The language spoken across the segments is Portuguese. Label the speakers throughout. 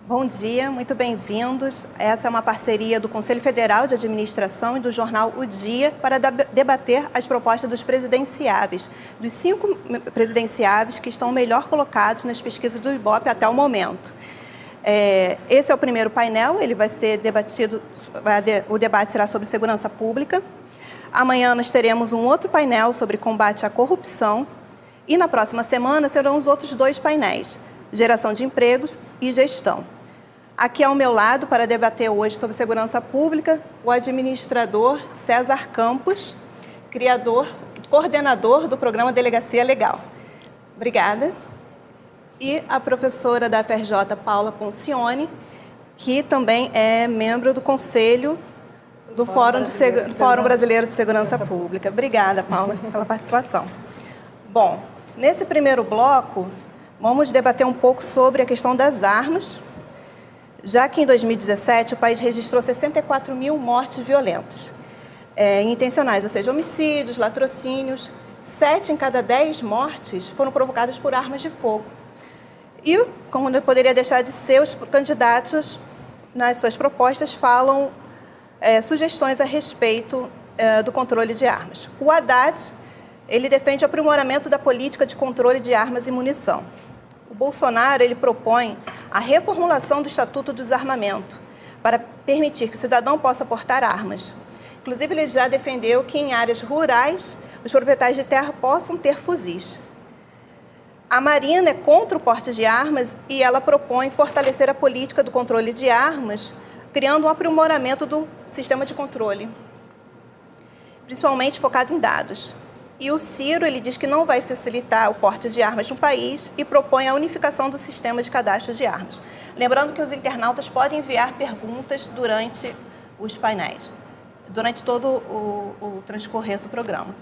Speaker 1: Bom dia, muito bem-vindos. Essa é uma parceria do Conselho Federal de Administração e do jornal O Dia para debater as propostas dos presidenciáveis, dos 5 presidenciáveis que estão melhor colocados nas pesquisas do Ibope até o momento. Esse é o primeiro painel, ele vai ser debatido, o debate será sobre segurança pública. Amanhã nós teremos um outro painel sobre combate à corrupção e na próxima semana serão os outros 2 painéis, geração de empregos e gestão. Aqui ao meu lado, para debater hoje sobre segurança pública, o administrador César Campos, coordenador do programa Delegacia Legal. Obrigada. E a professora da FRJ, Paula Poncioni, que também é membro do Conselho do Fórum Brasileiro de Segurança Pública. Obrigada, Paula, pela participação. Bom, nesse primeiro bloco, vamos debater um pouco sobre a questão das armas, já que em 2017 o país registrou 64 mil mortes violentas, intencionais, ou seja, homicídios, latrocínios. 7 em cada 10 mortes foram provocadas por armas de fogo. E, como não poderia deixar de ser, os candidatos, nas suas propostas, falam sugestões a respeito do controle de armas. O Haddad, ele defende o aprimoramento da política de controle de armas e munição. O Bolsonaro, ele propõe a reformulação do Estatuto do Desarmamento para permitir que o cidadão possa portar armas. Inclusive, ele já defendeu que em áreas rurais os proprietários de terra possam ter fuzis. A Marina é contra o porte de armas e ela propõe fortalecer a política do controle de armas, criando um aprimoramento do sistema de controle, principalmente focado em dados. E o Ciro, ele diz que não vai facilitar o porte de armas no país e propõe a unificação do sistema de cadastro de armas. Lembrando que os internautas podem enviar perguntas durante os painéis, durante todo o transcorrer do programa.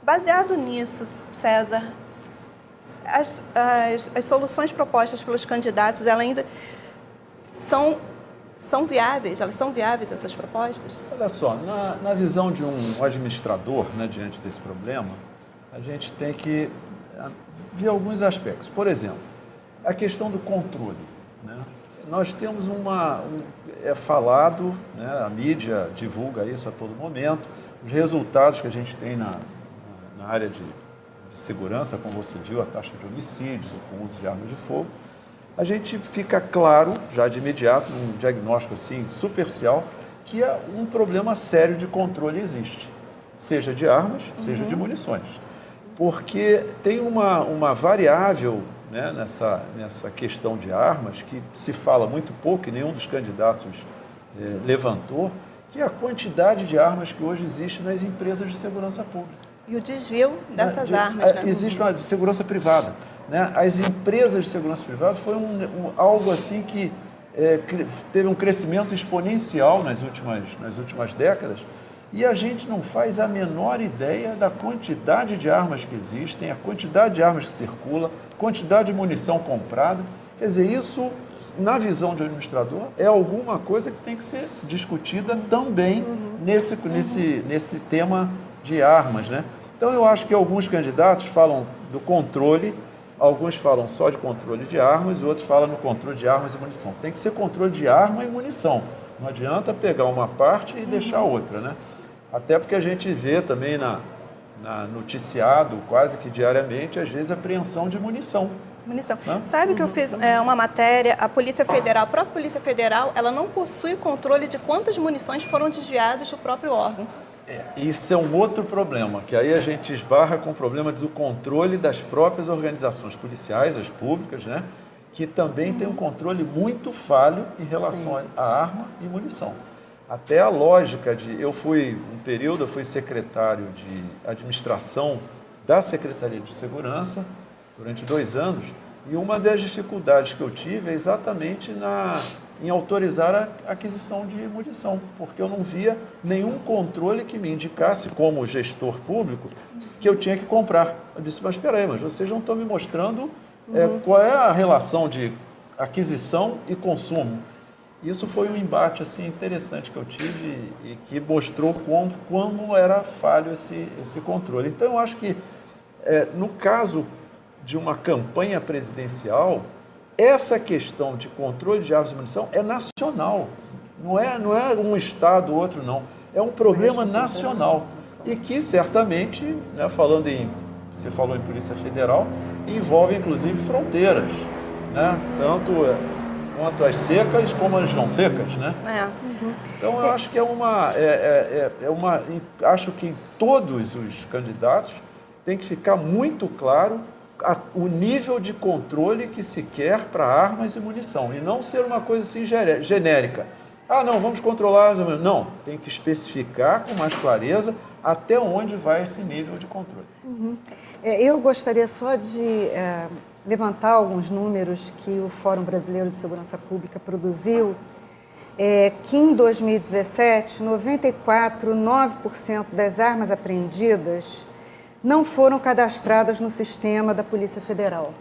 Speaker 1: Baseado nisso, César, as soluções propostas pelos candidatos, elas ainda são viáveis? Elas são viáveis, essas propostas?
Speaker 2: Olha só, na visão de um administrador, né, diante desse problema, a gente tem que ver alguns aspectos. Por exemplo, a questão do controle, né? Nós temos é falado, né, a mídia divulga isso a todo momento, os resultados que a gente tem na área de segurança, como você viu, a taxa de homicídios, com uso de armas de fogo. A gente fica claro, já de imediato, um diagnóstico assim, superficial, que um problema sério de controle existe, seja de armas, seja de munições. Porque tem uma variável, né, nessa questão de armas, que se fala muito pouco, e nenhum dos candidatos levantou, que é a quantidade de armas que hoje existe nas empresas de segurança pública.
Speaker 1: E o desvio dessas armas, né?
Speaker 2: Existe uma de segurança privada. Né? As empresas de segurança privada foi algo assim que teve um crescimento exponencial nas últimas décadas, e a gente não faz a menor ideia da quantidade de armas que existem, a quantidade de armas que circula, quantidade de munição comprada. Quer dizer, isso, na visão de administrador, é alguma coisa que tem que ser discutida também nesse tema de armas, né? Então, eu acho que alguns candidatos falam do controle, alguns falam só de controle de armas, outros falam no controle de armas e munição. Tem que ser controle de arma e munição. Não adianta pegar uma parte e deixar outra, né? Até porque a gente vê também na noticiado, quase que diariamente, às vezes, apreensão de munição.
Speaker 1: Munição. Sabe que eu fiz uma matéria, a Polícia Federal, a própria Polícia Federal, ela não possui controle de quantas munições foram desviadas do próprio órgão.
Speaker 2: Isso é um outro problema, que aí a gente esbarra com o problema do controle das próprias organizações policiais, as públicas, né? Que também tem um controle muito falho em relação à arma e munição. Até a lógica eu fui secretário de administração da Secretaria de Segurança durante 2 anos, e uma das dificuldades que eu tive é exatamente em autorizar a aquisição de munição, porque eu não via nenhum controle que me indicasse, como gestor público, que eu tinha que comprar. Eu disse, mas espera aí, mas vocês não estão me mostrando qual é a relação de aquisição e consumo. Isso foi um embate assim, interessante que eu tive e que mostrou como era falho esse controle. Então, eu acho que, no caso de uma campanha presidencial, essa questão de controle de armas e munição é nacional. Não é um estado ou outro, não. É um problema nacional. E que, certamente, né, você falou em Polícia Federal, envolve, inclusive, fronteiras, né? Tanto quanto as secas como as não secas, né? Então, eu acho que acho que todos os candidatos tem que ficar muito claro o nível de controle que se quer para armas e munição, e não ser uma coisa assim genérica. Ah, não, vamos controlar as armas. Não, tem que especificar com mais clareza até onde vai esse nível de controle.
Speaker 3: Eu gostaria só de levantar alguns números que o Fórum Brasileiro de Segurança Pública produziu, que em 2017, 94,9% das armas apreendidas não foram cadastradas no sistema da Polícia Federal.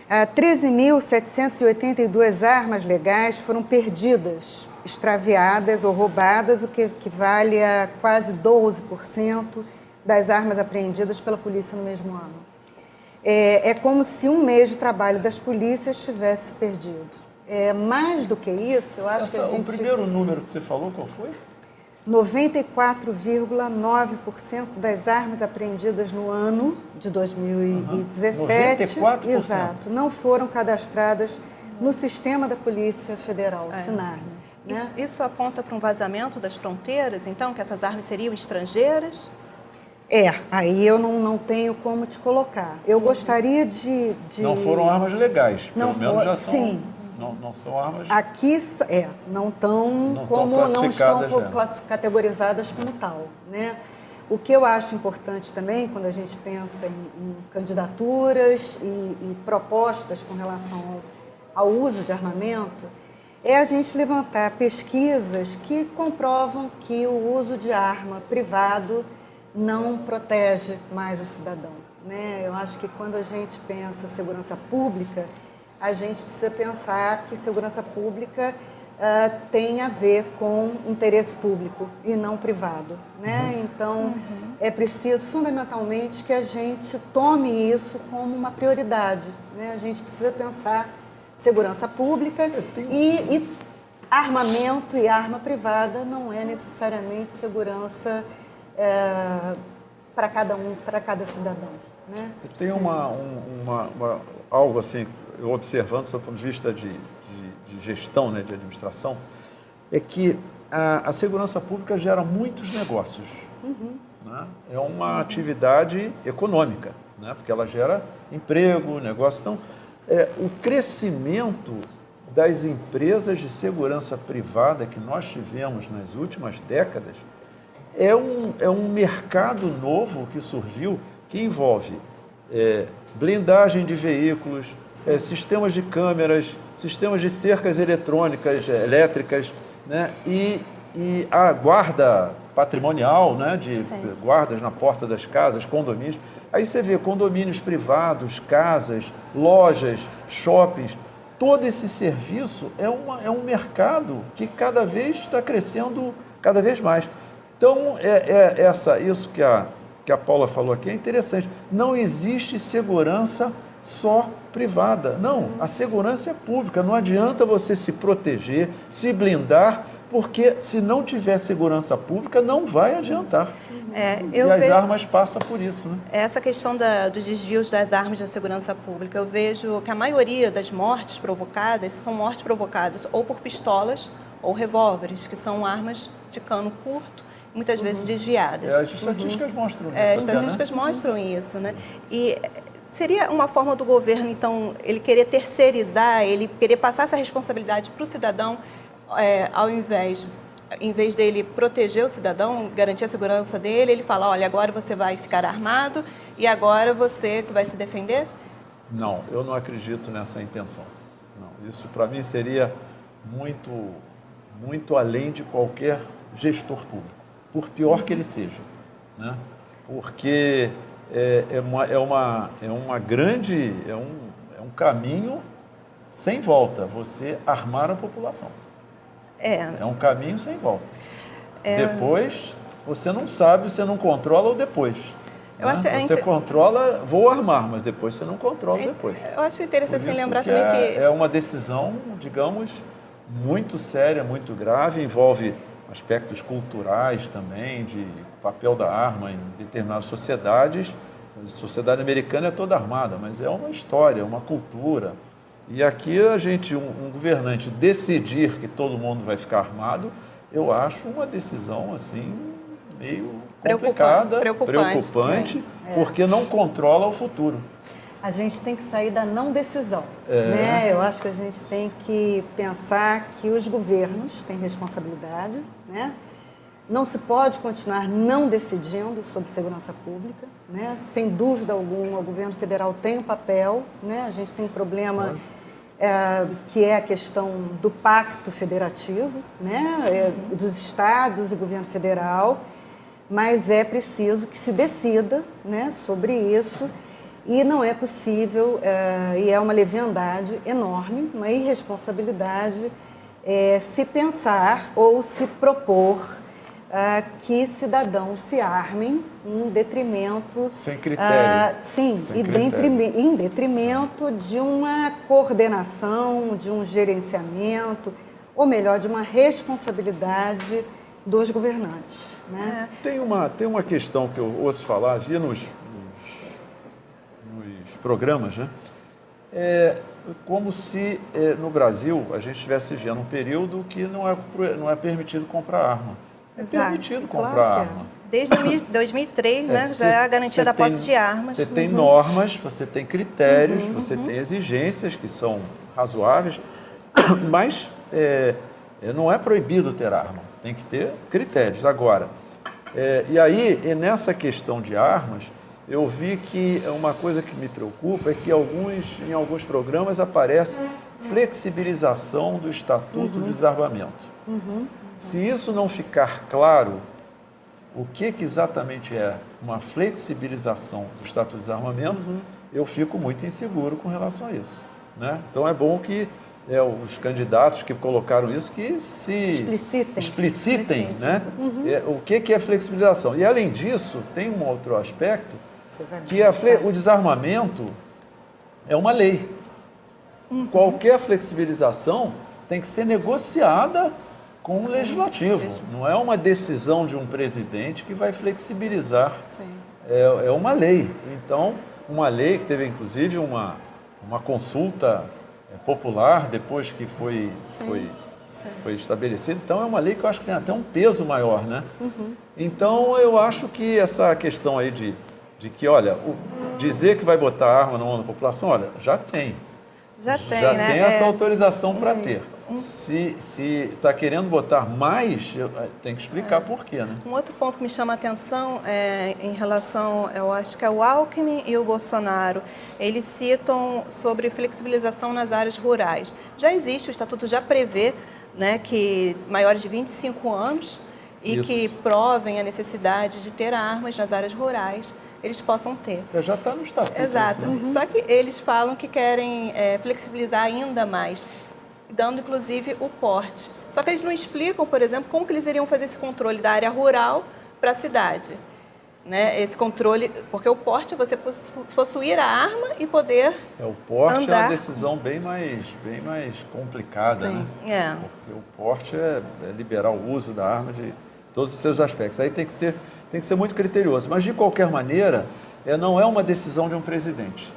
Speaker 3: 13.782 armas legais foram perdidas, extraviadas ou roubadas, o que equivale a quase 12% das armas apreendidas pela polícia no mesmo ano. É como se um mês de trabalho das polícias tivesse perdido. Mais do que isso, eu acho que a gente...
Speaker 2: O primeiro número que você falou, qual foi?
Speaker 3: 94,9% das armas apreendidas no ano de 2017,
Speaker 2: 94%.
Speaker 3: Exato, não foram cadastradas no sistema da Polícia Federal, SINAR. Né?
Speaker 1: Isso aponta para um vazamento das fronteiras, então, que essas armas seriam estrangeiras?
Speaker 3: Aí eu não tenho como te colocar. Eu gostaria de...
Speaker 2: Não foram armas legais,
Speaker 3: não
Speaker 2: pelo menos já são...
Speaker 3: Sim.
Speaker 2: Não são armas...
Speaker 3: Aqui, não estão categorizadas como tal, né? O que eu acho importante também, quando a gente pensa em candidaturas e propostas com relação ao uso de armamento, é a gente levantar pesquisas que comprovam que o uso de arma privado não protege mais o cidadão, né? Eu acho que quando a gente pensa em segurança pública, a gente precisa pensar que segurança pública tem a ver com interesse público e não privado, né? Então, é preciso, fundamentalmente, que a gente tome isso como uma prioridade, né? A gente precisa pensar segurança pública e armamento e arma privada não é necessariamente segurança para cada cidadão, né?
Speaker 2: Tem algo assim, eu observando, do ponto de vista de gestão, né, de administração, é que a segurança pública gera muitos negócios. Né? É uma atividade econômica, né, porque ela gera emprego, negócio. Então, o crescimento das empresas de segurança privada que nós tivemos nas últimas décadas é um mercado novo que surgiu, que envolve blindagem de veículos, sistemas de câmeras, sistemas de cercas eletrônicas, elétricas, né? E a guarda patrimonial, né? De guardas na porta das casas, condomínios. Aí você vê condomínios privados, casas, lojas, shoppings. Todo esse serviço é um mercado que cada vez está crescendo cada vez mais. Então, isso que a Paula falou aqui é interessante. Não existe segurança só privada. Não, a segurança é pública. Não adianta você se proteger, se blindar, porque se não tiver segurança pública, não vai adiantar. E as armas passam por isso, né?
Speaker 1: Essa questão dos desvios das armas da segurança pública, eu vejo que a maioria das mortes provocadas são mortes provocadas ou por pistolas ou revólveres, que são armas de cano curto, muitas vezes desviadas.
Speaker 2: As estatísticas mostram isso.
Speaker 1: As estatísticas mostram isso, né? E seria uma forma do governo, então, ele querer terceirizar, ele querer passar essa responsabilidade para o cidadão, em vez dele proteger o cidadão, garantir a segurança dele, ele fala, olha, agora você vai ficar armado e agora você que vai se defender?
Speaker 2: Não, eu não acredito nessa intenção. Não, isso, para mim, seria muito, muito além de qualquer gestor público, por pior que ele seja, né? Porque é um caminho sem volta, você armar a população. É um caminho sem volta. Depois, você não sabe, você não controla ou depois.
Speaker 1: Eu acho,
Speaker 2: Você controla, vou armar, mas depois você não controla depois.
Speaker 1: Eu acho interessante
Speaker 2: Por isso
Speaker 1: lembrar
Speaker 2: que
Speaker 1: também que...
Speaker 2: é uma decisão, digamos, muito séria, muito grave, envolve aspectos culturais também, de papel da arma em determinadas sociedades. A sociedade americana é toda armada, mas é uma história, uma cultura. E aqui um governante decidir que todo mundo vai ficar armado, eu acho uma decisão assim meio complicada, preocupante porque não controla o futuro.
Speaker 3: A gente tem que sair da não decisão, né? Eu acho que a gente tem que pensar que os governos têm responsabilidade, né? Não se pode continuar não decidindo sobre segurança pública, né? Sem dúvida alguma, o governo federal tem um papel, né? A gente tem um problema que é a questão do pacto federativo, né? Dos estados e governo federal, mas é preciso que se decida, né, sobre isso. E não é possível, e é uma leviandade enorme, uma irresponsabilidade, se pensar ou se propor que cidadãos se armem em detrimento...
Speaker 2: Sem critério.
Speaker 3: Sim, em detrimento de uma coordenação, de um gerenciamento, ou melhor, de uma responsabilidade dos governantes, né?
Speaker 2: Tem uma questão que eu ouço falar, via nos programas, né? É como se no Brasil a gente estivesse vivendo um período que não é permitido comprar arma. É permitido comprar arma.
Speaker 1: Desde 2003, né, já é a garantia da posse de armas.
Speaker 2: Você tem normas, você tem critérios, você tem exigências que são razoáveis, mas não é proibido ter arma. Tem que ter critérios. Agora, e aí, nessa questão de armas, eu vi que uma coisa que me preocupa é que em alguns programas aparece flexibilização do Estatuto do Desarmamento. Se isso não ficar claro, o que exatamente é uma flexibilização do Estatuto do Desarmamento, eu fico muito inseguro com relação a isso, né? Então é bom que os candidatos que colocaram isso que se explicitem, né? O que é flexibilização. E além disso, tem um outro aspecto, que o desarmamento é uma lei. Qualquer flexibilização tem que ser negociada com o legislativo. Não é uma decisão de um presidente que vai flexibilizar. É uma lei. Então, uma lei que teve inclusive uma consulta popular depois que foi estabelecida. Então, é uma lei que eu acho que tem até um peso maior, né? Então, eu acho que essa questão aí de que, olha, dizer que vai botar arma na mão da população, olha, já tem.
Speaker 1: Já tem
Speaker 2: essa autorização para ter. Se está querendo botar mais, tem que explicar por quê, né?
Speaker 1: Um outro ponto que me chama a atenção em relação, eu acho que é o Alckmin e o Bolsonaro, eles citam sobre flexibilização nas áreas rurais. Já existe, o Estatuto já prevê, né, que maiores de 25 anos e que provem a necessidade de ter armas nas áreas rurais, eles possam ter.
Speaker 2: Já está no Estatuto.
Speaker 1: Exato. Só que eles falam que querem flexibilizar ainda mais, dando inclusive o porte. Só que eles não explicam, por exemplo, como que eles iriam fazer esse controle da área rural para a cidade. Né? Esse controle, porque o porte é você possuir a arma e poder
Speaker 2: o porte
Speaker 1: andar.
Speaker 2: É uma decisão bem mais complicada, né? Porque o porte é liberar o uso da arma de todos os seus aspectos. Aí tem que ser muito criterioso. Mas, de qualquer maneira, não é uma decisão de um presidente,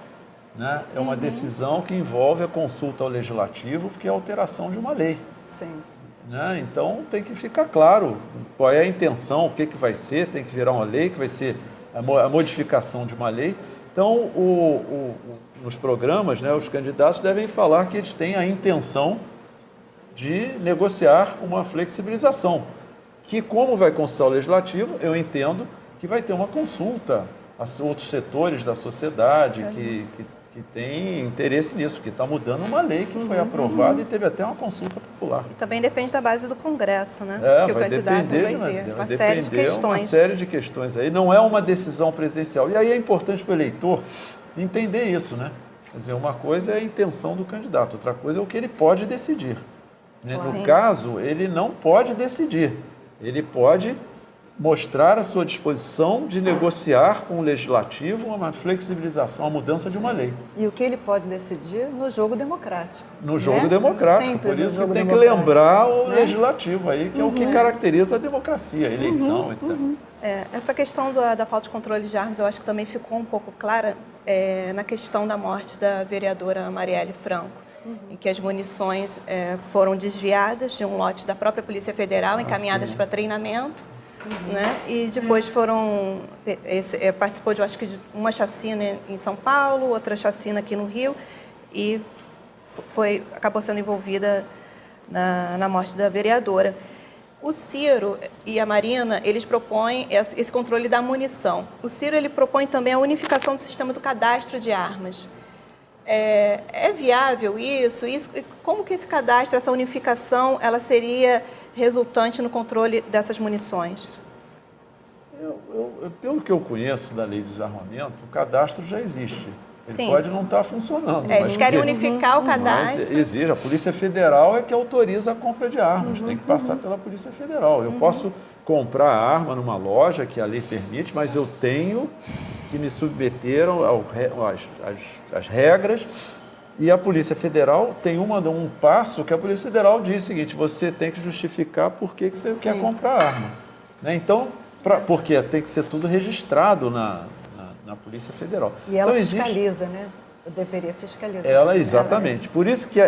Speaker 2: né? É uma decisão que envolve a consulta ao legislativo, porque é a alteração de uma lei. Né? Então, tem que ficar claro qual é a intenção, o que vai ser, tem que virar uma lei, que vai ser a modificação de uma lei. Então, nos programas, né, os candidatos devem falar que eles têm a intenção de negociar uma flexibilização, que, como vai consultar o legislativo, eu entendo que vai ter uma consulta a outros setores da sociedade que tem interesse nisso, porque está mudando uma lei que foi aprovada e teve até uma consulta popular.
Speaker 1: E também depende da base do Congresso, né? Que o
Speaker 2: vai
Speaker 1: candidato
Speaker 2: depender,
Speaker 1: vai ter
Speaker 2: vai
Speaker 1: uma série de questões.
Speaker 2: Uma série de questões aí. Não é uma decisão presidencial. E aí é importante para o eleitor entender isso, né? Quer dizer, uma coisa é a intenção do candidato, outra coisa é o que ele pode decidir. Né? No caso, ele não pode decidir. Ele pode mostrar a sua disposição de negociar com o legislativo uma flexibilização, uma mudança de uma lei.
Speaker 3: E o que ele pode decidir no jogo democrático.
Speaker 2: No jogo
Speaker 3: né?
Speaker 2: democrático,
Speaker 3: Sempre
Speaker 2: por
Speaker 3: no
Speaker 2: isso que
Speaker 3: jogo
Speaker 2: tem que
Speaker 3: democrático,
Speaker 2: lembrar o
Speaker 3: né?
Speaker 2: legislativo aí, que é o que caracteriza a democracia, a eleição, etc.
Speaker 1: Essa questão da falta de controle de armas, eu acho que também ficou um pouco clara na questão da morte da vereadora Marielle Franco, em que as munições foram desviadas de um lote da própria Polícia Federal, encaminhadas para treinamento, né? E depois foram participou de, eu acho que de uma chacina em São Paulo, outra chacina aqui no Rio, e acabou sendo envolvida na morte da vereadora. O Ciro e a Marina, eles propõem esse controle da munição. O Ciro, ele propõe também a unificação do sistema do cadastro de armas. É viável isso? E como que esse cadastro, essa unificação, ela seria resultante no controle dessas munições?
Speaker 2: Pelo que eu conheço da lei de desarmamento, o cadastro já existe. Ele
Speaker 1: Sim.
Speaker 2: pode não estar funcionando.
Speaker 1: Eles querem unificar o
Speaker 2: Mas
Speaker 1: cadastro.
Speaker 2: exige. A Polícia Federal é que autoriza a compra de armas. Tem que passar pela Polícia Federal. Eu posso comprar a arma numa loja que a lei permite, mas eu tenho que me submeter às regras. E a Polícia Federal tem um passo que a Polícia Federal diz o seguinte: você tem que justificar por que você quer comprar arma. Né? Então, porque tem que ser tudo registrado na Polícia Federal.
Speaker 3: E ela
Speaker 2: então,
Speaker 3: fiscaliza, né? Eu deveria fiscalizar.
Speaker 2: Exatamente. Por isso que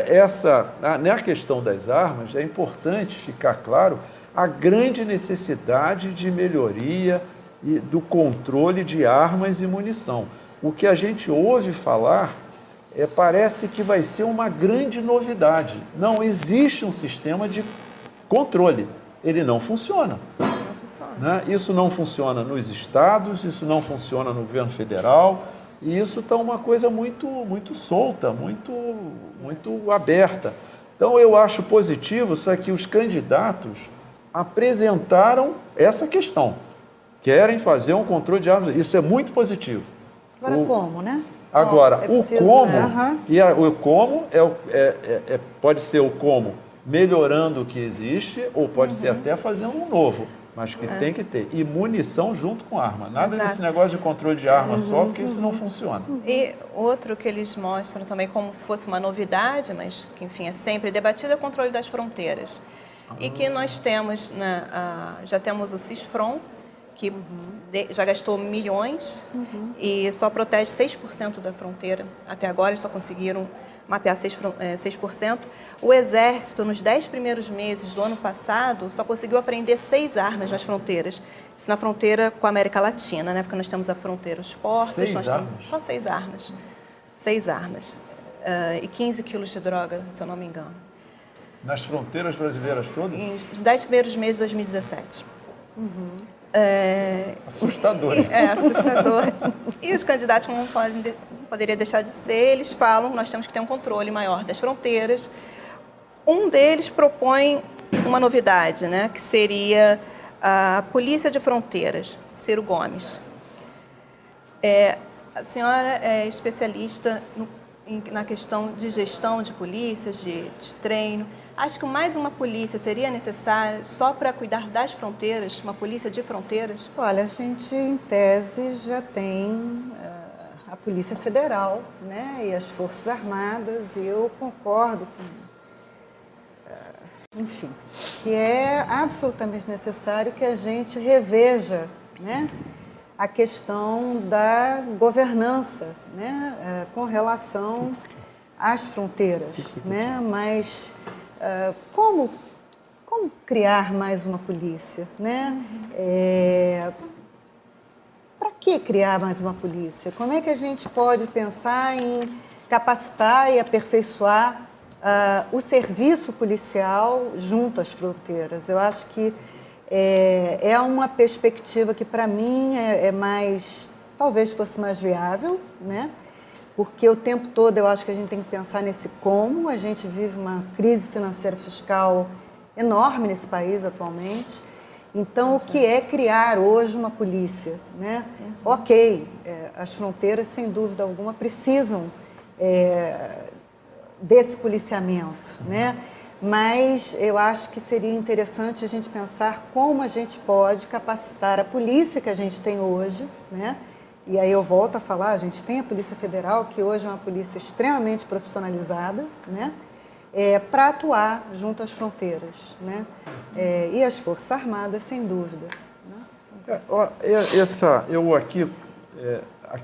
Speaker 2: na questão das armas, é importante ficar claro a grande necessidade de melhoria e do controle de armas e munição. O que a gente ouve falar parece que vai ser uma grande novidade. Não existe um sistema de controle. Ele não funciona. Né? Isso não funciona nos estados, isso não funciona no governo federal, e isso está uma coisa muito, muito solta, muito, muito aberta. Então, eu acho positivo que os candidatos apresentaram essa questão. Querem fazer um controle de armas. Isso é muito positivo.
Speaker 3: Agora, como, né?
Speaker 2: Agora,
Speaker 3: preciso,
Speaker 2: o como,
Speaker 3: né?
Speaker 2: o como pode ser o como melhorando o que existe, ou pode ser até fazendo um novo. Mas que tem que ter. E munição junto com arma. Nada desse negócio de controle de arma só, porque isso não funciona.
Speaker 1: E outro que eles mostram também como se fosse uma novidade, mas que, enfim, é sempre debatido, é o controle das fronteiras. E que nós temos, já temos o CISFRON, que já gastou milhões e só protege 6% da fronteira. Até agora eles só conseguiram mapear 6%. O Exército, nos 10 primeiros meses do ano passado, só conseguiu apreender 6 armas nas fronteiras. Isso na fronteira com a América Latina, né? Porque nós temos a fronteira, os portos.
Speaker 2: 6 armas?
Speaker 1: Só 6 armas. 6 armas. E 15 quilos de droga, se eu não me engano.
Speaker 2: Nas fronteiras brasileiras todas?
Speaker 1: Nos 10 primeiros meses de 2017.
Speaker 2: Assustador.
Speaker 1: Assustador. E os candidatos não poderia deixar de ser, eles falam que nós temos que ter um controle maior das fronteiras. Um deles propõe uma novidade, né, que seria a Polícia de Fronteiras, Ciro Gomes. A senhora é especialista na questão de gestão de polícias, de treino. Acho que mais uma polícia seria necessária só para cuidar das fronteiras, uma polícia de fronteiras?
Speaker 3: Olha, a gente, em tese, já tem a Polícia Federal, né, e as Forças Armadas, e eu concordo com, enfim, que é absolutamente necessário que a gente reveja, né, a questão da governança, né, com relação às fronteiras, né, mas como criar mais uma polícia, né? Para que criar mais uma polícia? Como é que a gente pode pensar em capacitar e aperfeiçoar o serviço policial junto às fronteiras? Eu acho que é uma perspectiva que, para mim, talvez fosse mais viável, né? Porque o tempo todo eu acho que a gente tem que pensar nesse como. A gente vive uma crise financeira fiscal enorme nesse país atualmente. Então, o que é criar hoje uma polícia, né? Ok, as fronteiras, sem dúvida alguma, precisam desse policiamento, né? mas eu acho que seria interessante a gente pensar como a gente pode capacitar a polícia que a gente tem hoje, né? E aí eu volto a falar, a gente tem a Polícia Federal, que hoje é uma polícia extremamente profissionalizada, né? Para atuar junto às fronteiras, né? E as Forças Armadas, sem dúvida. Né?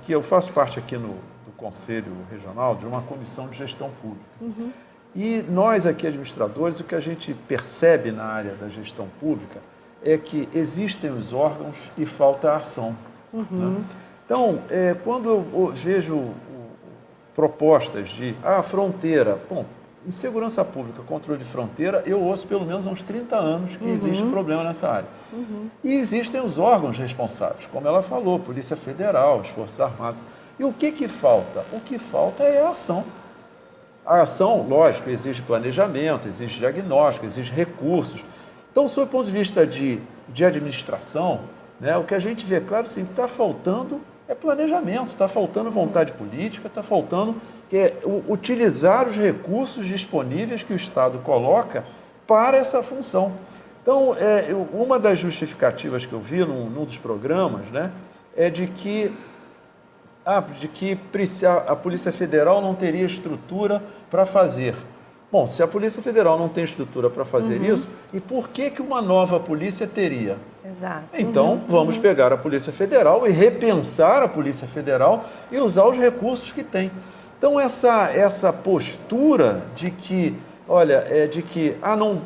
Speaker 2: Eu faço parte aqui do Conselho Regional de uma comissão de gestão pública.
Speaker 3: Uhum.
Speaker 2: E nós aqui, administradores, o que a gente percebe na área da gestão pública é que existem os órgãos e falta a ação.
Speaker 3: Uhum.
Speaker 2: Né? Então, quando eu vejo propostas de fronteira, bom, em segurança pública, controle de fronteira, eu ouço pelo menos há uns 30 anos que existe um problema nessa área.
Speaker 3: Uhum.
Speaker 2: E existem os órgãos responsáveis, como ela falou, Polícia Federal, as Forças Armadas. E o que falta? O que falta é a ação. A ação, lógico, exige planejamento, exige diagnóstico, exige recursos. Então, sob o ponto de vista de administração, né, o que a gente vê, claro, sim, que está faltando é planejamento, está faltando vontade política, está faltando utilizar os recursos disponíveis que o Estado coloca para essa função. Então, uma das justificativas que eu vi num dos programas, né, é de que a Polícia Federal não teria estrutura para fazer. Bom, se a Polícia Federal não tem estrutura para fazer isso, e por que uma nova polícia teria?
Speaker 1: Exato.
Speaker 2: Então, vamos pegar a Polícia Federal e repensar a Polícia Federal e usar os recursos que tem. Então, essa postura de que,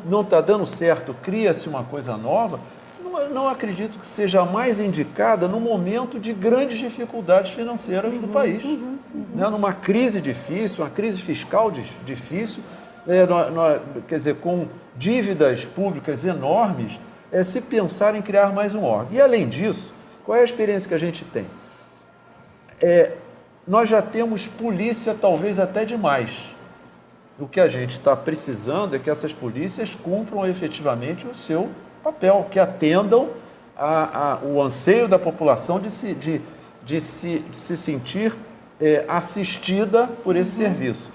Speaker 2: não está dando certo, cria-se uma coisa nova, não acredito que seja mais indicada no momento de grandes dificuldades financeiras do país. Né? Numa crise difícil, uma crise fiscal difícil, quer dizer, com dívidas públicas enormes, se pensar em criar mais um órgão. E, além disso, qual é a experiência que a gente tem? Nós já temos polícia talvez até demais. O que a gente está precisando é que essas polícias cumpram efetivamente o seu papel, que atendam o anseio da população de se sentir assistida por esse serviço.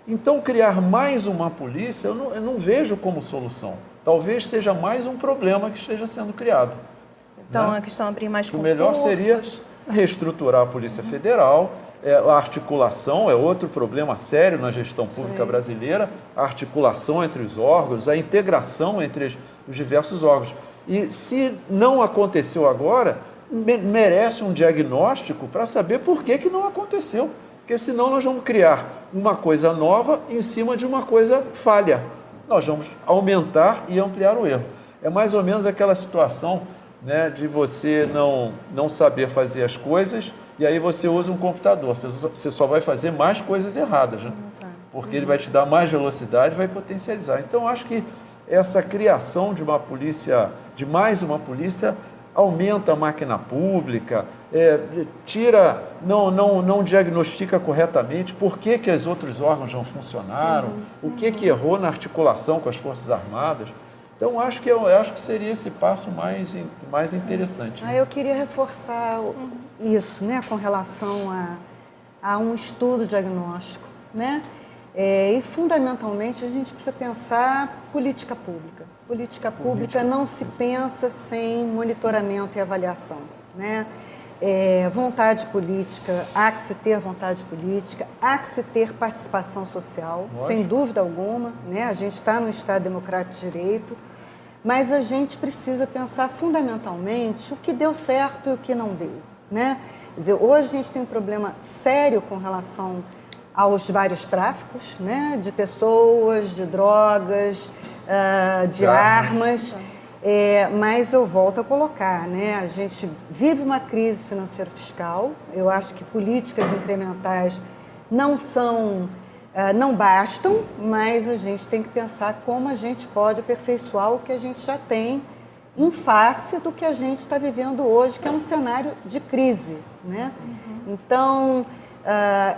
Speaker 2: Então, criar mais uma polícia, eu não vejo como solução. Talvez seja mais um problema que esteja sendo criado.
Speaker 1: Então,
Speaker 2: né?
Speaker 1: a questão é abrir mais concursos.
Speaker 2: O melhor seria reestruturar a Polícia Federal. A articulação é outro problema sério na gestão pública brasileira, a articulação entre os órgãos, a integração entre os diversos órgãos. E se não aconteceu agora, merece um diagnóstico para saber por que não aconteceu. Porque senão nós vamos criar uma coisa nova em cima de uma coisa falha. Nós vamos aumentar e ampliar o erro. É mais ou menos aquela situação, né, de você não saber fazer as coisas e aí você usa um computador. Você só vai fazer mais coisas erradas, né? Porque ele vai te dar mais velocidade, vai potencializar. Então, acho que essa criação de uma polícia, de mais uma polícia, aumenta a máquina pública, não diagnostica corretamente por que os outros órgãos não funcionaram, o que errou na articulação com as Forças Armadas. Então, eu acho que seria esse passo mais interessante.
Speaker 3: Eu queria reforçar isso, né, com relação a um estudo diagnóstico, né? E, fundamentalmente, a gente precisa pensar política pública. Política pública não se pensa sem monitoramento e avaliação, né? Vontade política, há que se ter vontade política, há que se ter participação social, sem dúvida alguma, né? A gente está no Estado Democrático de Direito, mas a gente precisa pensar fundamentalmente o que deu certo e o que não deu, né? Quer dizer, hoje a gente tem um problema sério com relação aos vários tráficos, né? De pessoas, de drogas, de armas. Mas eu volto a colocar, né? A gente vive uma crise financeira fiscal. Eu acho que políticas incrementais não bastam, mas a gente tem que pensar como a gente pode aperfeiçoar o que a gente já tem em face do que a gente está vivendo hoje, que é um cenário de crise, né? Então,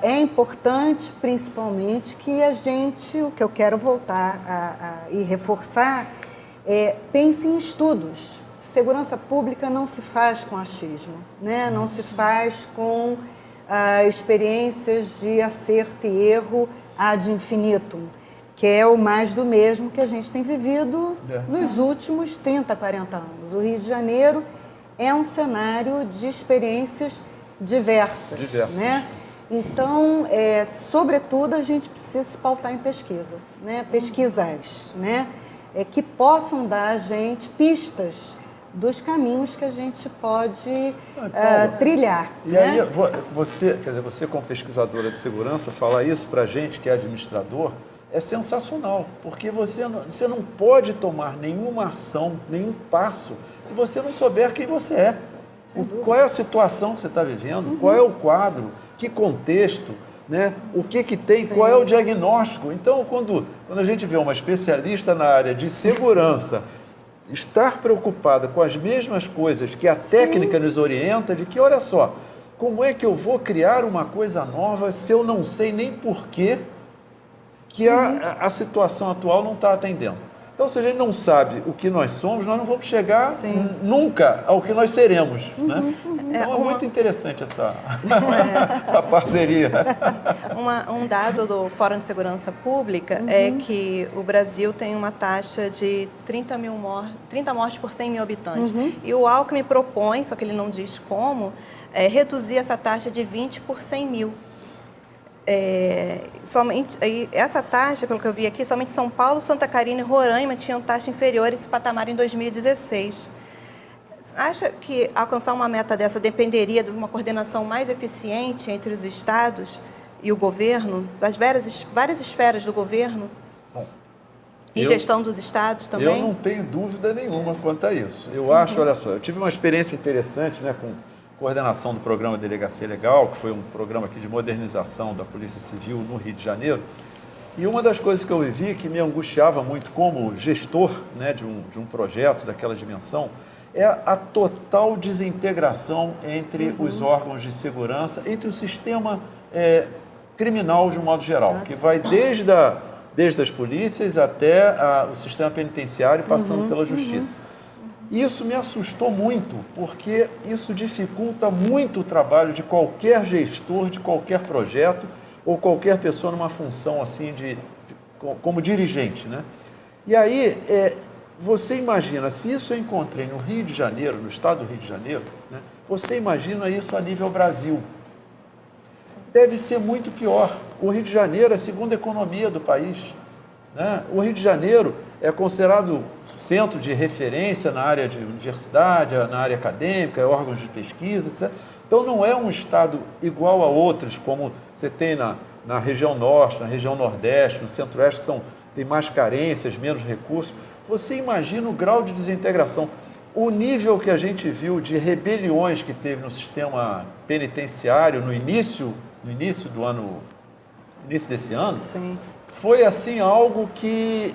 Speaker 3: é importante, principalmente, que a gente, o que eu quero voltar e reforçar, pense em estudos. Segurança pública não se faz com achismo, né? Não se faz com experiências de acerto e erro ad infinitum. que é o mais do mesmo que a gente tem vivido
Speaker 2: É.
Speaker 3: nos últimos 30, 40 anos. O Rio de Janeiro é um cenário de experiências diversas. Né? Então, sobretudo, a gente precisa se pautar em pesquisa, né? Pesquisas, né? Que possam dar a gente pistas dos caminhos que a gente pode trilhar.
Speaker 2: E
Speaker 3: né?
Speaker 2: aí, você como pesquisadora de segurança, falar isso para a gente que é administrador é sensacional, porque você não pode tomar nenhuma ação, nenhum passo, se você não souber quem você é. Qual é a situação que você está vivendo, qual é o quadro, que contexto, né? O que tem, qual é o diagnóstico. Então, quando a gente vê uma especialista na área de segurança estar preocupada com as mesmas coisas que a técnica nos orienta, de que, olha só, como é que eu vou criar uma coisa nova se eu não sei nem por quê que a situação atual não está atendendo? Então, se a gente não sabe o que nós somos, nós não vamos chegar nunca ao que nós seremos. Né? Então, é muito interessante essa a parceria.
Speaker 1: Um dado do Fórum de Segurança Pública é que o Brasil tem uma taxa de 30 mortes por 100 mil habitantes. E o Alckmin propõe, só que ele não diz como, reduzir essa taxa de 20 por 100 mil. Essa taxa, pelo que eu vi aqui, somente São Paulo, Santa Catarina e Roraima tinham taxa inferior a esse patamar em 2016. Acha que alcançar uma meta dessa dependeria de uma coordenação mais eficiente entre os estados e o governo, das várias esferas do governo?
Speaker 2: Bom,
Speaker 1: e gestão dos estados também?
Speaker 2: Eu não tenho dúvida nenhuma quanto a isso. Eu acho, olha só, eu tive uma experiência interessante, né, com coordenação do programa Delegacia Legal, que foi um programa aqui de modernização da Polícia Civil no Rio de Janeiro. E uma das coisas que eu vivi que me angustiava muito como gestor, né, de um projeto daquela dimensão é a total desintegração entre os órgãos de segurança, entre o sistema criminal de um modo geral, que vai desde as polícias até o sistema penitenciário, passando pela justiça. Isso me assustou muito, porque isso dificulta muito o trabalho de qualquer gestor, de qualquer projeto, ou qualquer pessoa numa função assim como dirigente, né? E aí, você imagina, se isso eu encontrei no Rio de Janeiro, no estado do Rio de Janeiro, né, você imagina isso a nível Brasil. Deve ser muito pior. O Rio de Janeiro é a segunda economia do país, né? O Rio de Janeiro é considerado centro de referência na área de universidade, na área acadêmica, órgãos de pesquisa, etc. Então, não é um estado igual a outros, como você tem na região norte, na região nordeste, no centro-oeste, que tem mais carências, menos recursos. Você imagina o grau de desintegração. O nível que a gente viu de rebeliões que teve no sistema penitenciário no início desse ano,
Speaker 3: Sim.
Speaker 2: foi assim algo que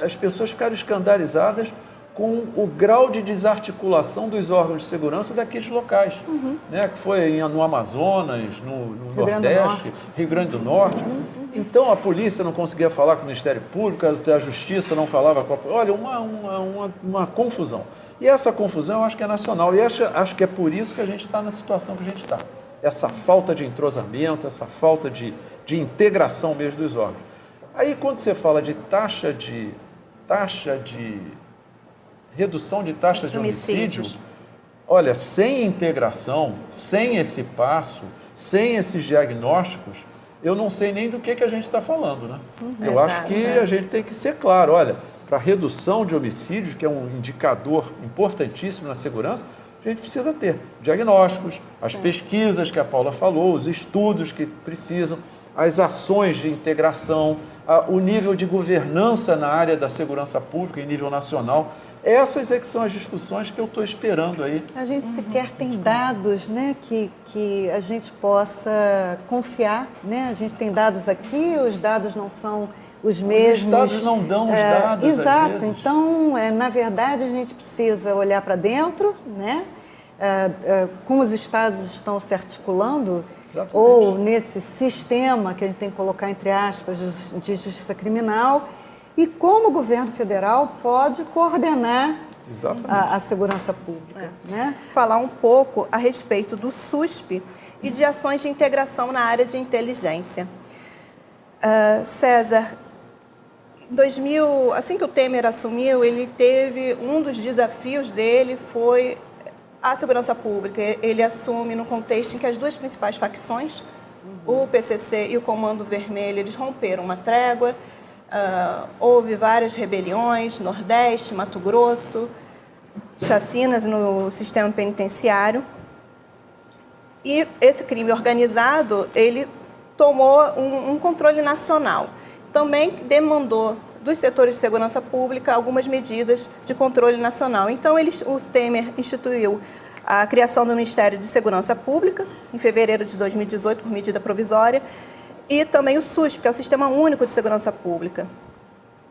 Speaker 2: as pessoas ficaram escandalizadas com o grau de desarticulação dos órgãos de segurança daqueles locais, né? Que foi no Amazonas, no Nordeste, Rio Grande do Norte. Então a polícia não conseguia falar com o Ministério Público, a Justiça não falava com a... Olha, uma confusão. E essa confusão eu acho que é nacional, e acho que é por isso que a gente está na situação que a gente está. Essa falta de entrosamento, essa falta de integração mesmo dos órgãos. Aí, quando você fala de redução de taxa de homicídio, olha, sem integração, sem esse passo, sem esses diagnósticos, eu não sei nem do que a gente está falando, né? Eu acho que a gente tem que ser claro, olha, para redução de homicídios, que é um indicador importantíssimo na segurança, a gente precisa ter diagnósticos, as pesquisas que a Paula falou, os estudos que precisam, as ações de integração, o nível de governança na área da segurança pública em nível nacional. Essas é que são as discussões que eu estou esperando aí. A
Speaker 3: gente sequer tem dados, né, que a gente possa confiar, né? A gente tem dados aqui, os dados não são os mesmos.
Speaker 2: Os estados não dão os dados,
Speaker 3: exato.
Speaker 2: Às vezes.
Speaker 3: Então, na verdade, a gente precisa olhar para dentro, né? Como os estados estão se articulando,
Speaker 2: exatamente,
Speaker 3: ou nesse sistema que a gente tem que colocar entre aspas de justiça criminal, e como o governo federal pode coordenar a segurança pública. Né?
Speaker 1: Falar um pouco a respeito do SUSP e de ações de integração na área de inteligência. César, assim que o Temer assumiu, ele teve, um dos desafios dele foi a segurança pública. Ele assume no contexto em que as duas principais facções, o PCC e o Comando Vermelho, eles romperam uma trégua, houve várias rebeliões, Nordeste, Mato Grosso, chacinas no sistema penitenciário. E esse crime organizado, ele tomou um controle nacional. Também demandou dos setores de segurança pública algumas medidas de controle nacional. Então, o Temer instituiu a criação do Ministério de Segurança Pública, em fevereiro de 2018, por medida provisória, e também o SUSP, que é o Sistema Único de Segurança Pública.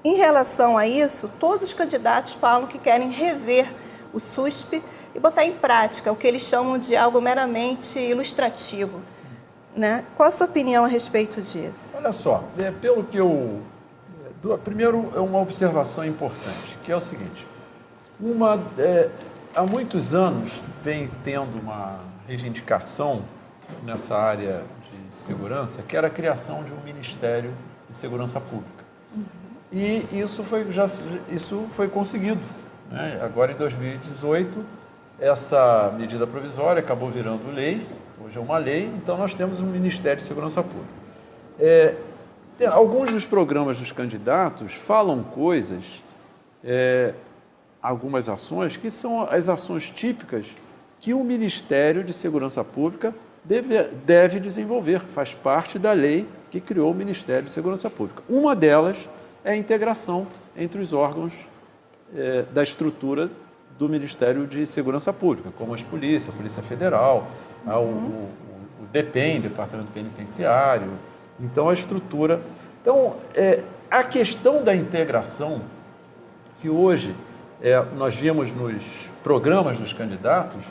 Speaker 1: Em relação a isso, todos os candidatos falam que querem rever o SUSP e botar em prática o que eles chamam de algo meramente ilustrativo, né? Qual a sua opinião a respeito disso?
Speaker 2: Olha só, pelo que primeiro, é uma observação importante, que é o seguinte. Há muitos anos vem tendo uma reivindicação nessa área de segurança, que era a criação de um Ministério de Segurança Pública. E isso foi conseguido, né? Agora, em 2018, essa medida provisória acabou virando lei, hoje é uma lei, então nós temos um Ministério de Segurança Pública. Alguns dos programas dos candidatos falam coisas, algumas ações, que são as ações típicas que o Ministério de Segurança Pública deve desenvolver, faz parte da lei que criou o Ministério de Segurança Pública. Uma delas é a integração entre os órgãos da estrutura do Ministério de Segurança Pública, como a Polícia Federal, o DEPEN, Departamento Penitenciário, então a estrutura. Então, a questão da integração, que hoje nós vimos nos programas dos candidatos,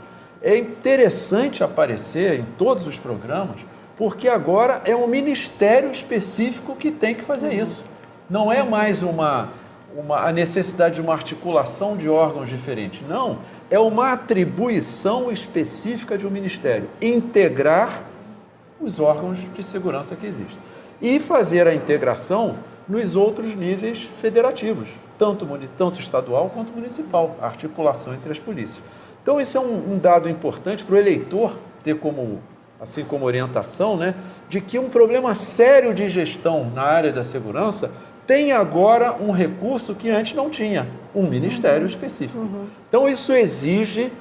Speaker 2: é interessante aparecer em todos os programas, porque agora é um ministério específico que tem que fazer isso. Não é mais a necessidade de uma articulação de órgãos diferentes. Não, é uma atribuição específica de um ministério, integrar os órgãos de segurança que existem e fazer a integração nos outros níveis federativos, tanto estadual quanto municipal, a articulação entre as polícias. Então, isso é um dado importante para o eleitor ter assim como orientação, né, de que um problema sério de gestão na área da segurança tem agora um recurso que antes não tinha, um ministério específico. Então, isso exige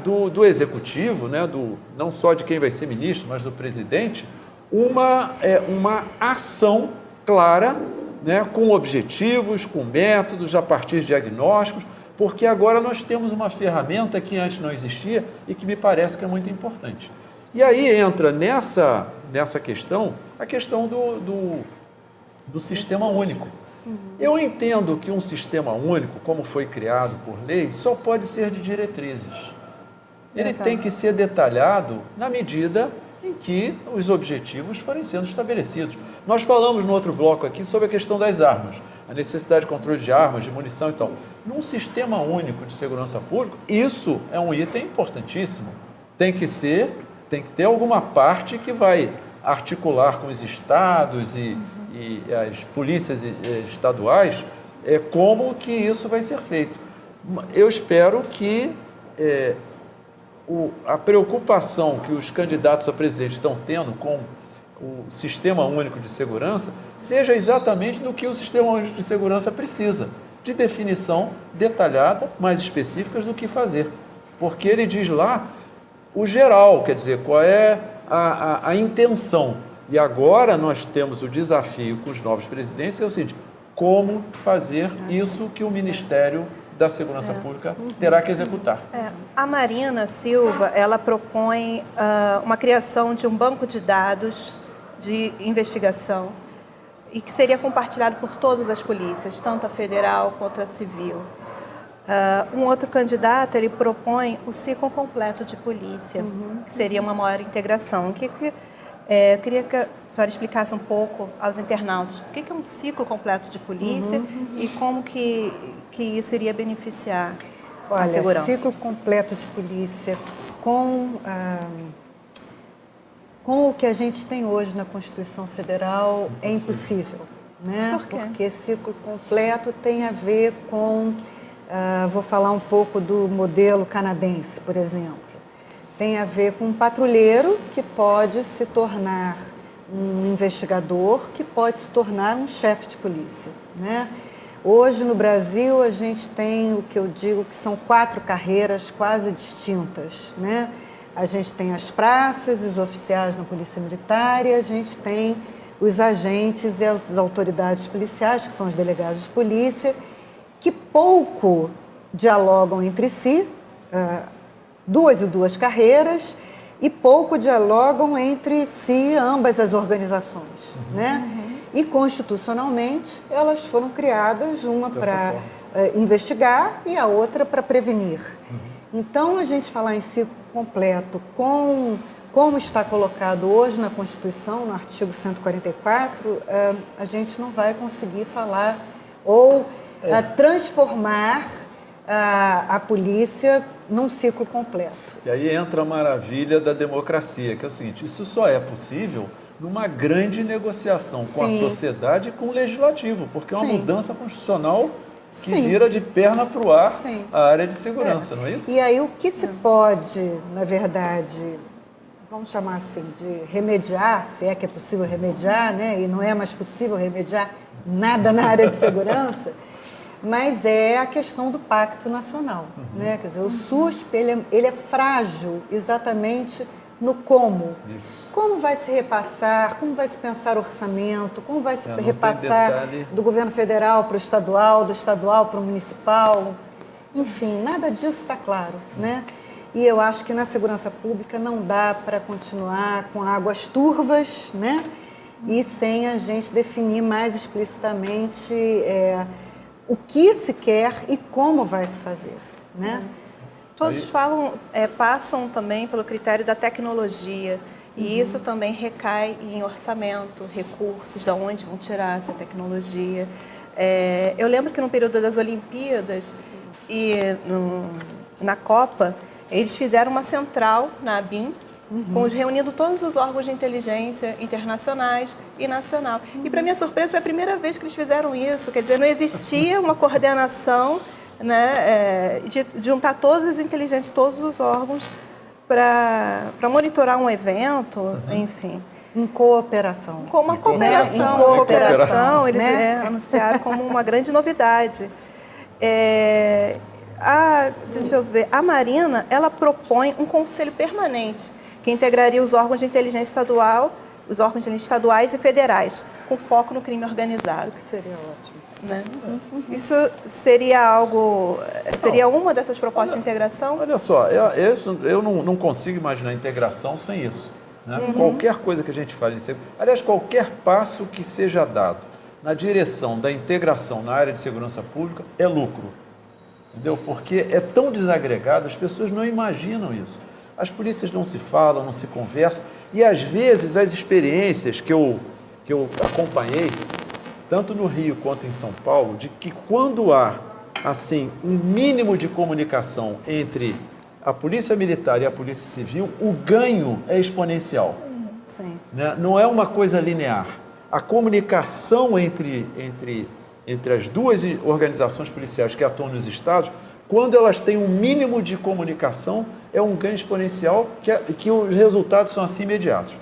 Speaker 2: do executivo, né, não só de quem vai ser ministro, mas do presidente, uma ação clara, né, com objetivos, com métodos, a partir de diagnósticos, porque agora nós temos uma ferramenta que antes não existia e que me parece que é muito importante. E aí entra nessa questão, a questão do sistema único. Eu entendo que um sistema único, como foi criado por lei, só pode ser de diretrizes. Ele tem que ser detalhado na medida em que os objetivos forem sendo estabelecidos. Nós falamos no outro bloco aqui sobre a questão das armas, a necessidade de controle de armas, de munição e tal. Num sistema único de segurança pública, isso é um item importantíssimo. Tem que ter alguma parte que vai articular com os estados e as polícias estaduais como que isso vai ser feito. Eu espero que a preocupação que os candidatos a presidente estão tendo com o Sistema Único de Segurança seja exatamente no que o Sistema Único de Segurança precisa, de definição detalhada, mais específicas do que fazer. Porque ele diz lá o geral, quer dizer, qual é a intenção. E agora nós temos o desafio com os novos presidentes, que é o seguinte, como fazer isso que o Ministério da Segurança Pública terá que executar.
Speaker 1: A Marina Silva, ela propõe uma criação de um banco de dados de investigação e que seria compartilhado por todas as polícias, tanto a federal quanto a civil. Um outro candidato, ele propõe o ciclo completo de polícia, que seria uma maior integração. Eu queria que a senhora explicasse um pouco aos internautas o que é um ciclo completo de polícia e como que isso iria beneficiar a segurança.
Speaker 3: Ciclo completo de polícia com o que a gente tem hoje na Constituição Federal é impossível. né?
Speaker 1: Por quê?
Speaker 3: Porque ciclo completo tem a ver com, vou falar um pouco do modelo canadense, por exemplo. Tem a ver com um patrulheiro que pode se tornar um investigador, que pode se tornar um chefe de polícia, né? Hoje, no Brasil, a gente tem o que eu digo que são 4 carreiras quase distintas, né? A gente tem as praças, os oficiais na Polícia Militar e a gente tem os agentes e as autoridades policiais, que são os delegados de polícia, que pouco dialogam entre si, 2 carreiras, e pouco dialogam entre si ambas as organizações, né? E, constitucionalmente, elas foram criadas, uma para investigar e a outra para prevenir. Então, a gente falar em ciclo completo, como está colocado hoje na Constituição, no artigo 144, a gente não vai conseguir falar ou transformar a polícia num ciclo completo.
Speaker 2: E aí entra a maravilha da democracia, que é o seguinte, isso só é possível numa grande negociação com a sociedade e com o legislativo, porque é uma mudança constitucional que vira de perna para o ar a área de segurança, não é isso?
Speaker 3: E aí o que se pode, na verdade, vamos chamar assim, de remediar, se é que é possível remediar, né? E não é mais possível remediar nada na área de segurança, mas é a questão do pacto nacional, né? Quer dizer, o SUSP, ele é frágil exatamente no como.
Speaker 2: Isso.
Speaker 3: Como vai se repassar, como vai se pensar orçamento, como vai se repassar do governo federal para o estadual, do estadual para o municipal. Enfim, nada disso está claro, né? E eu acho que na segurança pública não dá para continuar com águas turvas, né? E sem a gente definir mais explicitamente o que se quer e como vai se fazer, né?
Speaker 1: Todos passam também pelo critério da tecnologia e isso também recai em orçamento, recursos, de onde vão tirar essa tecnologia. Eu lembro que no período das Olimpíadas e na Copa, eles fizeram uma central na ABIN, reunindo todos os órgãos de inteligência internacionais e nacional. E, para minha surpresa, foi a primeira vez que eles fizeram isso. Quer dizer, não existia uma coordenação, né, de juntar todas as inteligências, todos os órgãos para monitorar um evento, enfim.
Speaker 3: Em cooperação.
Speaker 1: Com uma cooperação.
Speaker 3: Em cooperação,
Speaker 1: eles anunciaram como uma grande novidade. Deixa eu ver, a Marina, ela propõe um conselho permanente que integraria os órgãos de inteligência estadual, os órgãos de inteligência estaduais e federais, com foco no crime organizado.
Speaker 3: Que seria ótimo.
Speaker 1: Né? Isso seria seria uma dessas propostas de integração?
Speaker 2: Olha só, eu não consigo imaginar a integração sem isso. Né? Qualquer coisa que a gente fale, aliás, qualquer passo que seja dado na direção da integração na área de segurança pública é lucro. Entendeu? Porque é tão desagregado, as pessoas não imaginam isso. As polícias não se falam, não se conversam, e às vezes as experiências que eu acompanhei, tanto no Rio quanto em São Paulo, de que quando há assim um mínimo de comunicação entre a Polícia Militar e a Polícia Civil, o ganho é exponencial.
Speaker 3: Sim.
Speaker 2: Né? Não é uma coisa linear. A comunicação entre as duas organizações policiais que atuam nos estados, quando elas têm um mínimo de comunicação, é um ganho exponencial que os resultados são assim imediatos.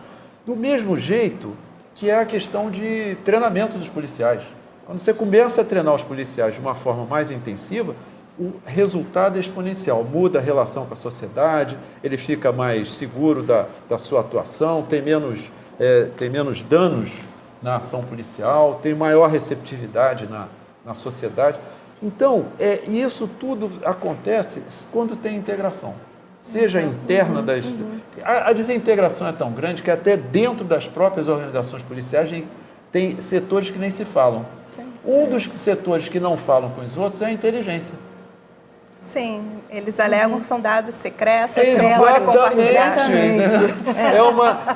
Speaker 2: Do mesmo jeito que é a questão de treinamento dos policiais. Quando você começa a treinar os policiais de uma forma mais intensiva, o resultado é exponencial, muda a relação com a sociedade, ele fica mais seguro da sua atuação, tem menos danos na ação policial, tem maior receptividade na sociedade. Então, isso tudo acontece quando tem integração, seja interna das... A desintegração é tão grande que até dentro das próprias organizações policiais tem setores que nem se falam. Um dos setores que não falam com os outros é a inteligência.
Speaker 1: Sim, eles alegam que são dados secretos.
Speaker 2: Exatamente.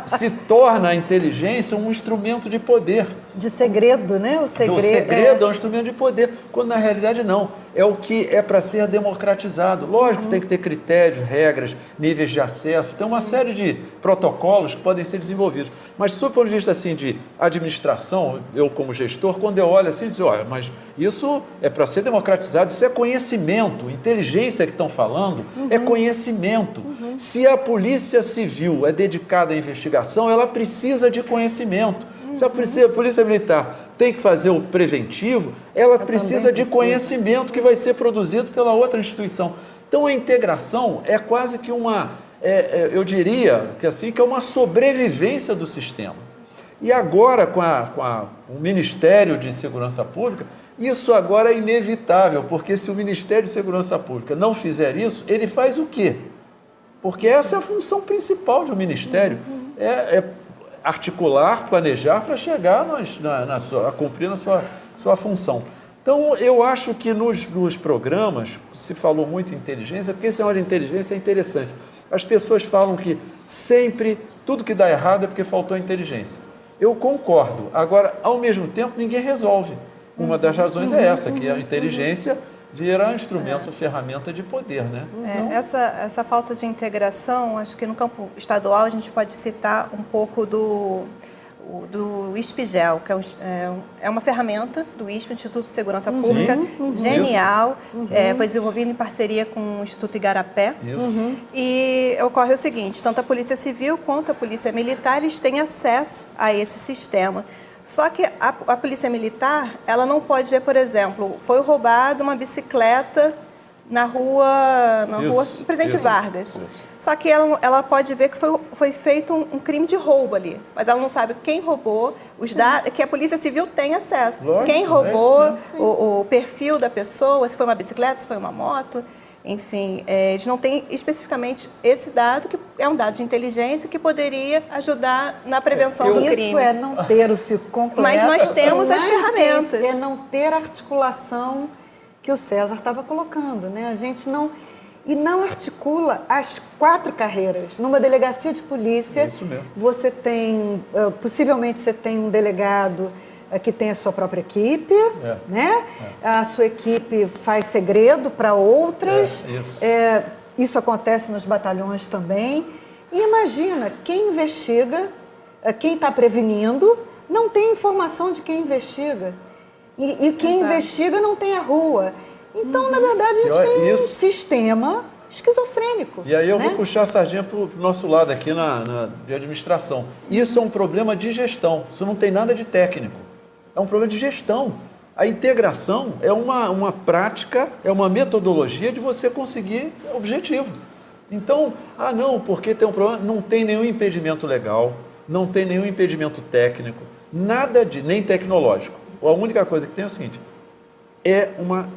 Speaker 2: Se torna a inteligência um instrumento de poder.
Speaker 3: De segredo, né? O segredo
Speaker 2: é um instrumento de poder, quando na realidade não. é o que é para ser democratizado. Lógico, tem que ter critérios, regras, níveis de acesso, tem uma série de protocolos que podem ser desenvolvidos. Mas, sob o ponto de vista assim, de administração, eu como gestor, quando eu olho assim, eu digo, olha, mas isso é para ser democratizado, isso é conhecimento, inteligência que estão falando é conhecimento. Se a Polícia Civil é dedicada à investigação, ela precisa de conhecimento. Se a Polícia Militar tem que fazer o preventivo, ela precisa de conhecimento que vai ser produzido pela outra instituição. Então, a integração é quase que eu diria que assim, que é uma sobrevivência do sistema. E agora, com o Ministério de Segurança Pública, isso agora é inevitável, porque se o Ministério de Segurança Pública não fizer isso, ele faz o quê? Porque essa é a função principal de um ministério, articular, planejar para chegar a cumprir a sua função. Então, eu acho que nos programas, se falou muito em inteligência, porque esse negócio de inteligência é interessante. As pessoas falam que sempre tudo que dá errado é porque faltou inteligência. Eu concordo. Agora, ao mesmo tempo, ninguém resolve. Uma das razões é essa, que a inteligência vira instrumento, ferramenta de poder, né? Então,
Speaker 1: essa falta de integração, acho que no campo estadual a gente pode citar um pouco do ISPGEL, que é uma ferramenta do ISP, Instituto de Segurança Pública, genial, foi desenvolvido em parceria com o Instituto Igarapé. E ocorre o seguinte, tanto a Polícia Civil quanto a Polícia Militar, eles têm acesso a esse sistema. Só que a Polícia Militar, ela não pode ver, por exemplo, foi roubada uma bicicleta na rua Presidente Vargas. Só que ela pode ver que foi feito um crime de roubo ali, mas ela não sabe quem roubou, os dados, que a Polícia Civil tem acesso.
Speaker 2: Lógico,
Speaker 1: quem roubou, o perfil da pessoa, se foi uma bicicleta, se foi uma moto. Enfim, eles não têm especificamente esse dado, que é um dado de inteligência que poderia ajudar na prevenção do crime.
Speaker 3: Isso é não ter o ciclo completo.
Speaker 1: Mas nós temos as ferramentas.
Speaker 3: É não ter a articulação que o César estava colocando, né? A gente não articula as 4 carreiras. Numa delegacia de polícia,
Speaker 2: isso mesmo.
Speaker 3: você tem, possivelmente você tem um delegado que tem a sua própria equipe, né? A sua equipe faz segredo para outras. Isso acontece nos batalhões também. E imagina, quem investiga, quem está prevenindo, não tem informação de quem investiga. E quem investiga não tem a rua. Então, na verdade, a gente tem um sistema esquizofrênico.
Speaker 2: E aí eu vou puxar a sardinha para o nosso lado aqui de administração. Isso é um problema de gestão. Isso não tem nada de técnico. É um problema de gestão. A integração é uma prática, é uma metodologia de você conseguir objetivo. Então, não, porque tem um problema, não tem nenhum impedimento legal, não tem nenhum impedimento técnico, nem tecnológico. A única coisa que tem é o seguinte, é uma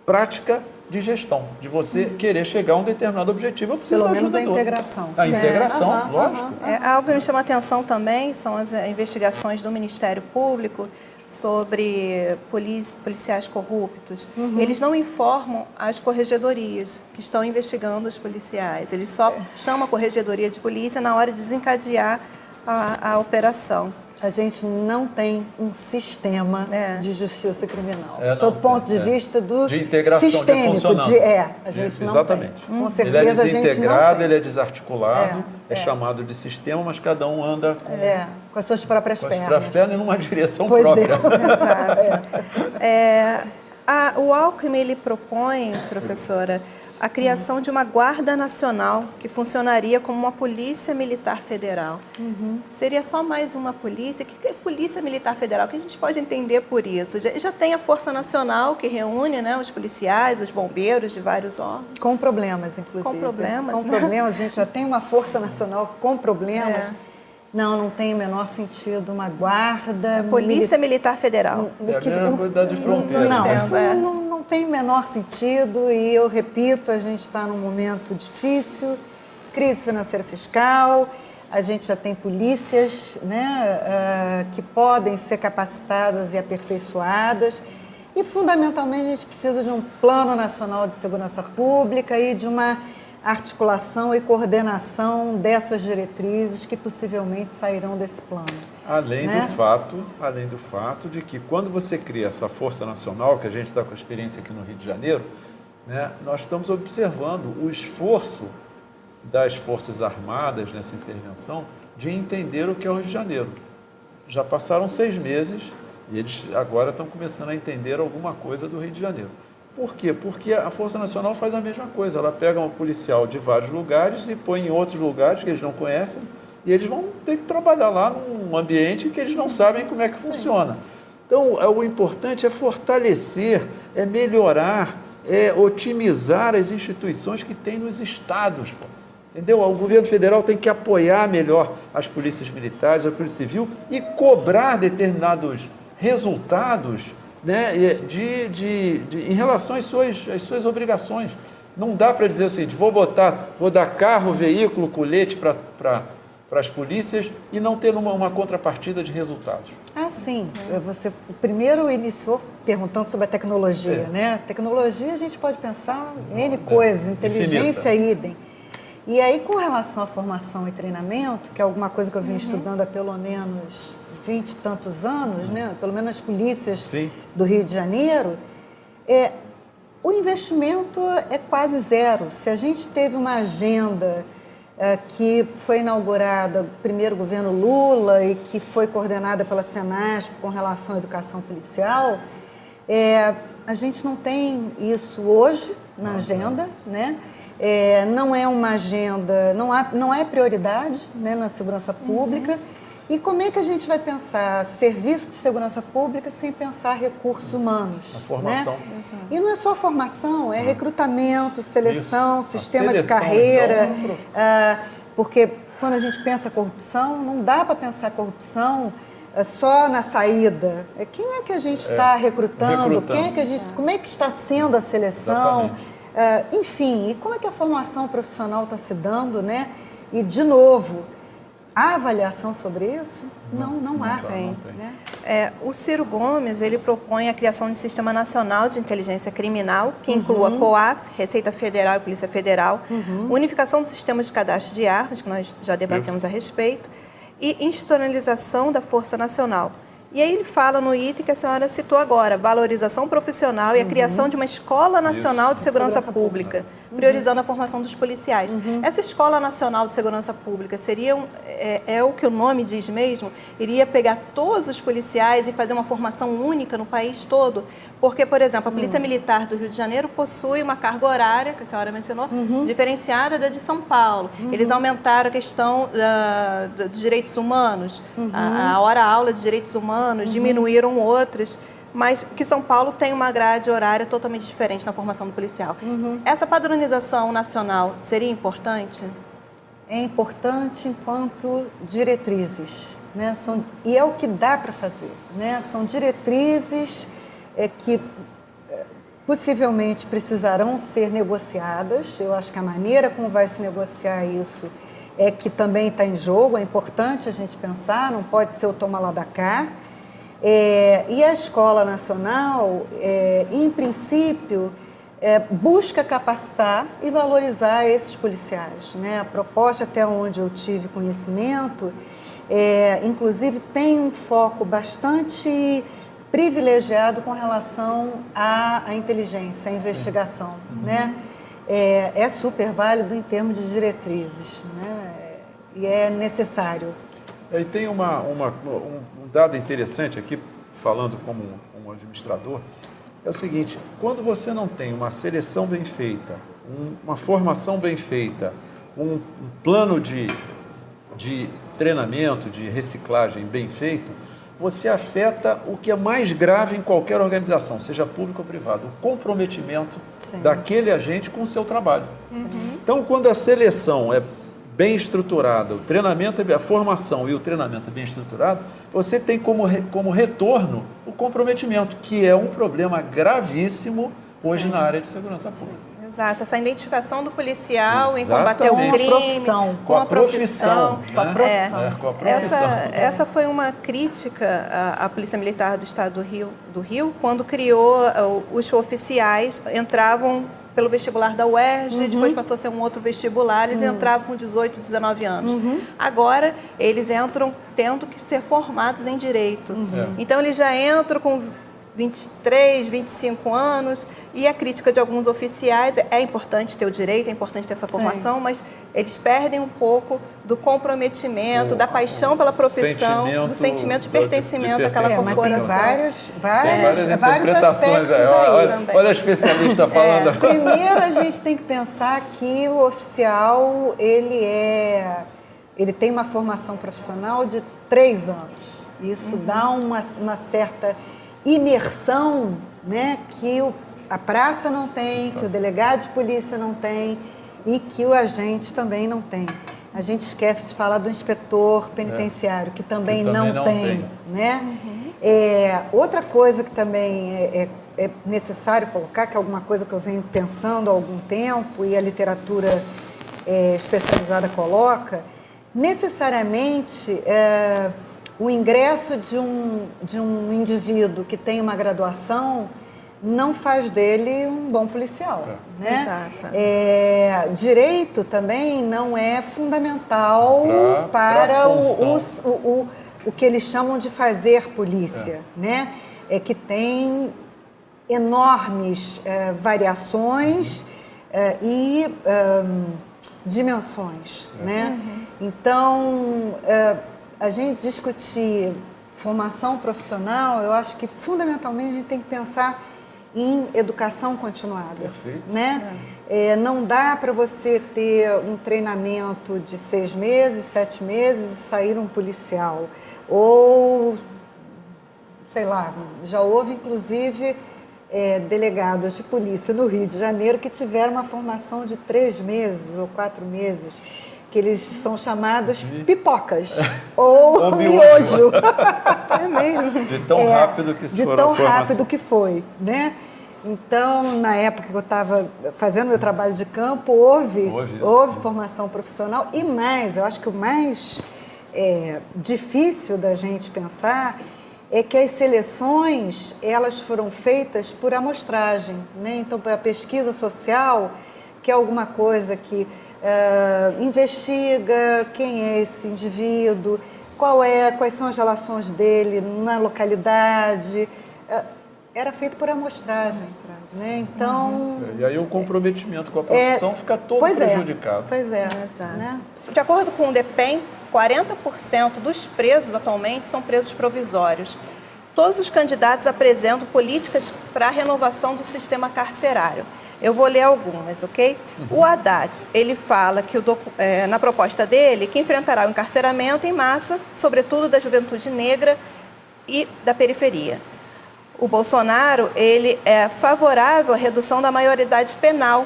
Speaker 2: prática de gestão, de você querer chegar a um determinado objetivo. Eu preciso
Speaker 3: Pelo menos a
Speaker 2: ajuda
Speaker 3: integração.
Speaker 2: A integração, lógico.
Speaker 1: Algo que me chama a atenção também são as investigações do Ministério Público sobre policiais corruptos. Eles não informam as corregedorias que estão investigando os policiais. Eles só chamam a corregedoria de polícia na hora de desencadear a operação.
Speaker 3: A gente não tem um sistema de justiça criminal.
Speaker 2: Sob
Speaker 3: o ponto de vista
Speaker 2: de integração,
Speaker 3: sistêmico,
Speaker 2: de funcionamento.
Speaker 3: a gente não
Speaker 2: Exatamente.
Speaker 3: tem. Com
Speaker 2: Ele é
Speaker 3: certeza a gente não
Speaker 2: desintegrado,
Speaker 3: tem.
Speaker 2: ele é desarticulado, é chamado de sistema, mas cada um anda
Speaker 3: com as suas próprias
Speaker 2: com as
Speaker 3: pernas.
Speaker 2: próprias pernas e numa direção
Speaker 3: Pois
Speaker 2: própria.
Speaker 1: Exato. O Alckmin, ele propõe, professora, a criação de uma Guarda Nacional que funcionaria como uma Polícia Militar Federal. Seria só mais uma polícia? O que é Polícia Militar Federal? O que a gente pode entender por isso? Já tem a Força Nacional, que reúne, né, os policiais, os bombeiros de vários órgãos.
Speaker 3: Com problemas, inclusive.
Speaker 1: Com problemas,
Speaker 3: Com problemas, a gente já tem uma Força Nacional com problemas. Não tem o menor sentido. Uma guarda...
Speaker 1: Polícia Militar Federal.
Speaker 2: É a mesma coisa de fronteira.
Speaker 3: Não, isso não tem o menor sentido e eu repito, a gente está num momento difícil, crise financeira fiscal, a gente já tem polícias, né, que podem ser capacitadas e aperfeiçoadas e fundamentalmente a gente precisa de um plano nacional de segurança pública e de uma articulação e coordenação dessas diretrizes que possivelmente sairão desse plano.
Speaker 2: Além
Speaker 3: né?
Speaker 2: do fato de que quando você cria essa Força Nacional, que a gente está com a experiência aqui no Rio de Janeiro, né, nós estamos observando o esforço das Forças Armadas nessa intervenção de entender o que é o Rio de Janeiro. Já passaram 6 meses e eles agora estão começando a entender alguma coisa do Rio de Janeiro. Por quê? Porque a Força Nacional faz a mesma coisa. Ela pega um policial de vários lugares e põe em outros lugares que eles não conhecem e eles vão ter que trabalhar lá num ambiente que eles não sabem como é que funciona. Então, o importante é fortalecer, é melhorar, é otimizar as instituições que tem nos estados. Pô. Entendeu? O governo federal tem que apoiar melhor as polícias militares, a polícia civil e cobrar determinados resultados, né, em relação às suas obrigações. Não dá para dizer o seguinte, vou dar carro, veículo, colete para as polícias e não ter uma contrapartida de resultados.
Speaker 3: Ah, sim. Você primeiro iniciou perguntando sobre a tecnologia, né? Tecnologia a gente pode pensar em N coisas, inteligência, idem. E aí, com relação à formação e treinamento, que é alguma coisa que eu vim estudando há pelo menos 20 e tantos anos, né? Pelo menos as polícias
Speaker 2: Sim.
Speaker 3: do Rio de Janeiro, o investimento é quase zero. Se a gente teve uma agenda que foi inaugurada no primeiro governo Lula e que foi coordenada pela Senasp com relação à educação policial, a gente não tem isso hoje na agenda, né? Não é uma agenda, não é prioridade, né, na segurança pública. E como é que a gente vai pensar serviço de segurança pública sem pensar recursos humanos?
Speaker 2: A formação.
Speaker 3: Né? E não é só formação, é recrutamento, seleção,
Speaker 2: Isso.
Speaker 3: sistema de
Speaker 2: Seleção,
Speaker 3: carreira.
Speaker 2: então,
Speaker 3: Porque quando a gente pensa corrupção, não dá para pensar corrupção só na saída. Quem é que a gente está recrutando? Quem é que como é que está sendo a seleção? Enfim, e como é que a formação profissional está se dando, né? E, de novo, há avaliação sobre isso? Não há.
Speaker 1: tem.
Speaker 3: Né?
Speaker 1: O Ciro Gomes, ele propõe a criação de um Sistema Nacional de Inteligência Criminal, que inclua a COAF, Receita Federal e Polícia Federal, unificação do sistema de cadastro de armas, que nós já debatemos a respeito, e institucionalização da Força Nacional. E aí ele fala no item que a senhora citou agora, valorização profissional e a criação de uma Escola Nacional de Segurança Pública, priorizando a formação dos policiais. Essa Escola Nacional de Segurança Pública seria, o que o nome diz mesmo, iria pegar todos os policiais e fazer uma formação única no país todo? Porque, por exemplo, a Polícia Militar do Rio de Janeiro possui uma carga horária, que a senhora mencionou, diferenciada da de São Paulo. Eles aumentaram a questão dos direitos humanos, a hora-aula de direitos humanos, diminuíram outras, mas que São Paulo tem uma grade horária totalmente diferente na formação do policial. Essa padronização nacional seria importante?
Speaker 3: É importante enquanto diretrizes, né? E é o que dá para fazer, né? São diretrizes que possivelmente precisarão ser negociadas. Eu acho que a maneira como vai se negociar isso é que também está em jogo, é importante a gente pensar, não pode ser o toma lá da cá. E a Escola Nacional, em princípio, busca capacitar e valorizar esses policiais, né? A proposta, até onde eu tive conhecimento, inclusive tem um foco bastante privilegiado com relação à inteligência, à investigação, né? É super válido em termos de diretrizes, né? E é necessário.
Speaker 2: E tem um dado interessante aqui, falando como um administrador, é o seguinte, quando você não tem uma seleção bem feita, uma formação bem feita, um plano de treinamento, de reciclagem bem feito, você afeta o que é mais grave em qualquer organização, seja pública ou privada, o comprometimento daquele agente com o seu trabalho. Então, quando a seleção é bem estruturada, o treinamento, a formação e o treinamento é bem estruturado, você tem como retorno o comprometimento, que é um problema gravíssimo hoje na área de segurança pública.
Speaker 1: Exato, essa identificação do policial em
Speaker 2: Exatamente.
Speaker 1: combater o crime,
Speaker 2: Com a profissão.
Speaker 1: Essa foi uma crítica à Polícia Militar do Estado do Rio, quando criou os oficiais, entravam pelo vestibular da UERJ, depois passou a ser um outro vestibular, eles entravam com 18, 19 anos. Agora, eles entram tendo que ser formados em Direito. Então, eles já entram com 23, 25 anos, e a crítica de alguns oficiais é importante ter o direito, é importante ter essa formação, mas eles perdem um pouco do comprometimento, da paixão pela profissão, do sentimento de pertencimento àquela corporação.
Speaker 3: Mas tem vários
Speaker 2: interpretações.
Speaker 3: aspectos aí.
Speaker 2: Olha a especialista falando.
Speaker 3: Primeiro, a gente tem que pensar que o oficial, ele tem uma formação profissional de 3 anos. Isso dá uma certa imersão, né, que a praça não tem, que o delegado de polícia não tem e que o agente também não tem. A gente esquece de falar do inspetor penitenciário, que também não tem. Né? Outra coisa que também é necessário colocar, que é alguma coisa que eu venho pensando há algum tempo e a literatura especializada coloca, necessariamente o ingresso de um indivíduo que tem uma graduação não faz dele um bom policial. Né?
Speaker 1: Exato.
Speaker 3: Direito também não é fundamental para o que eles chamam de fazer polícia. Né? Que tem enormes variações e dimensões. Né? Então, a gente discutir formação profissional, eu acho que fundamentalmente a gente tem que pensar em educação continuada.
Speaker 2: Perfeito.
Speaker 3: Né? Não dá para você ter um treinamento de 6 meses, 7 meses e sair um policial. Ou, sei lá, já houve inclusive delegados de polícia no Rio de Janeiro que tiveram uma formação de 3 meses ou 4 meses, que eles são chamados pipocas ou miojo.
Speaker 1: É mesmo.
Speaker 2: De tão rápido que se
Speaker 3: de
Speaker 2: for
Speaker 3: tão
Speaker 2: a formação.
Speaker 3: rápido que foi, né? Então, na época que eu estava fazendo meu trabalho de campo, houve formação profissional e mais, eu acho que o mais difícil da gente pensar é que as seleções, elas foram feitas por amostragem, né? Então, para a pesquisa social, que é alguma coisa que investiga quem é esse indivíduo, quais são as relações dele na localidade, era feito por amostragem. Né? Então,
Speaker 2: E aí o comprometimento com a profissão fica todo prejudicado.
Speaker 3: Pois é. Né?
Speaker 1: De acordo com o DEPEN, 40% dos presos atualmente são presos provisórios. Todos os candidatos apresentam políticas para a renovação do sistema carcerário. Eu vou ler algumas, ok? O Haddad, ele fala que na proposta dele, que enfrentará o encarceramento em massa, sobretudo da juventude negra e da periferia. O Bolsonaro, ele é favorável à redução da maioridade penal.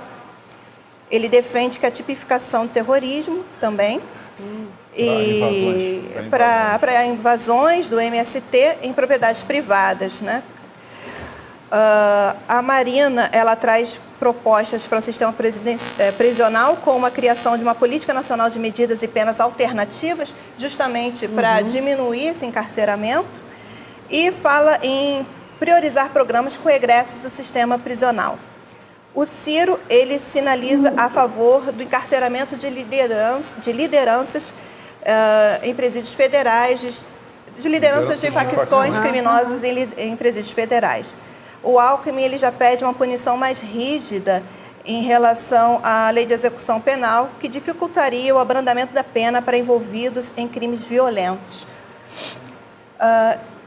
Speaker 1: Ele defende que a tipificação de terrorismo também, para invasões do MST em propriedades privadas, né? A Marina, ela traz propostas para o sistema prisional, como a criação de uma política nacional de medidas e penas alternativas, justamente para diminuir esse encarceramento, e fala em priorizar programas com egressos do sistema prisional. O Ciro, ele sinaliza a favor do encarceramento de lideranças em presídios federais, de lideranças de facções criminosas em presídios federais. O Alckmin, ele já pede uma punição mais rígida em relação à lei de execução penal, que dificultaria o abrandamento da pena para envolvidos em crimes violentos.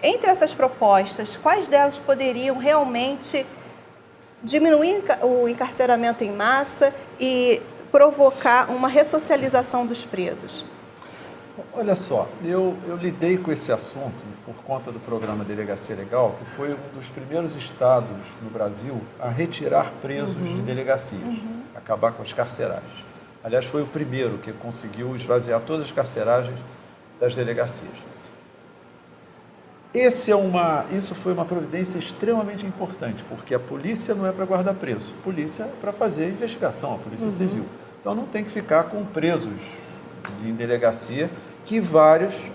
Speaker 1: Entre essas propostas, quais delas poderiam realmente diminuir o encarceramento em massa e provocar uma ressocialização dos presos?
Speaker 2: Olha só, eu lidei com esse assunto por conta do programa Delegacia Legal, que foi um dos primeiros estados no Brasil a retirar presos de delegacias, acabar com as carceragens. Aliás, foi o primeiro que conseguiu esvaziar todas as carceragens das delegacias. Isso foi uma providência extremamente importante, porque a polícia não é para guardar preso, a polícia é para fazer a investigação, a polícia civil. Então não tem que ficar com presos em delegacia, que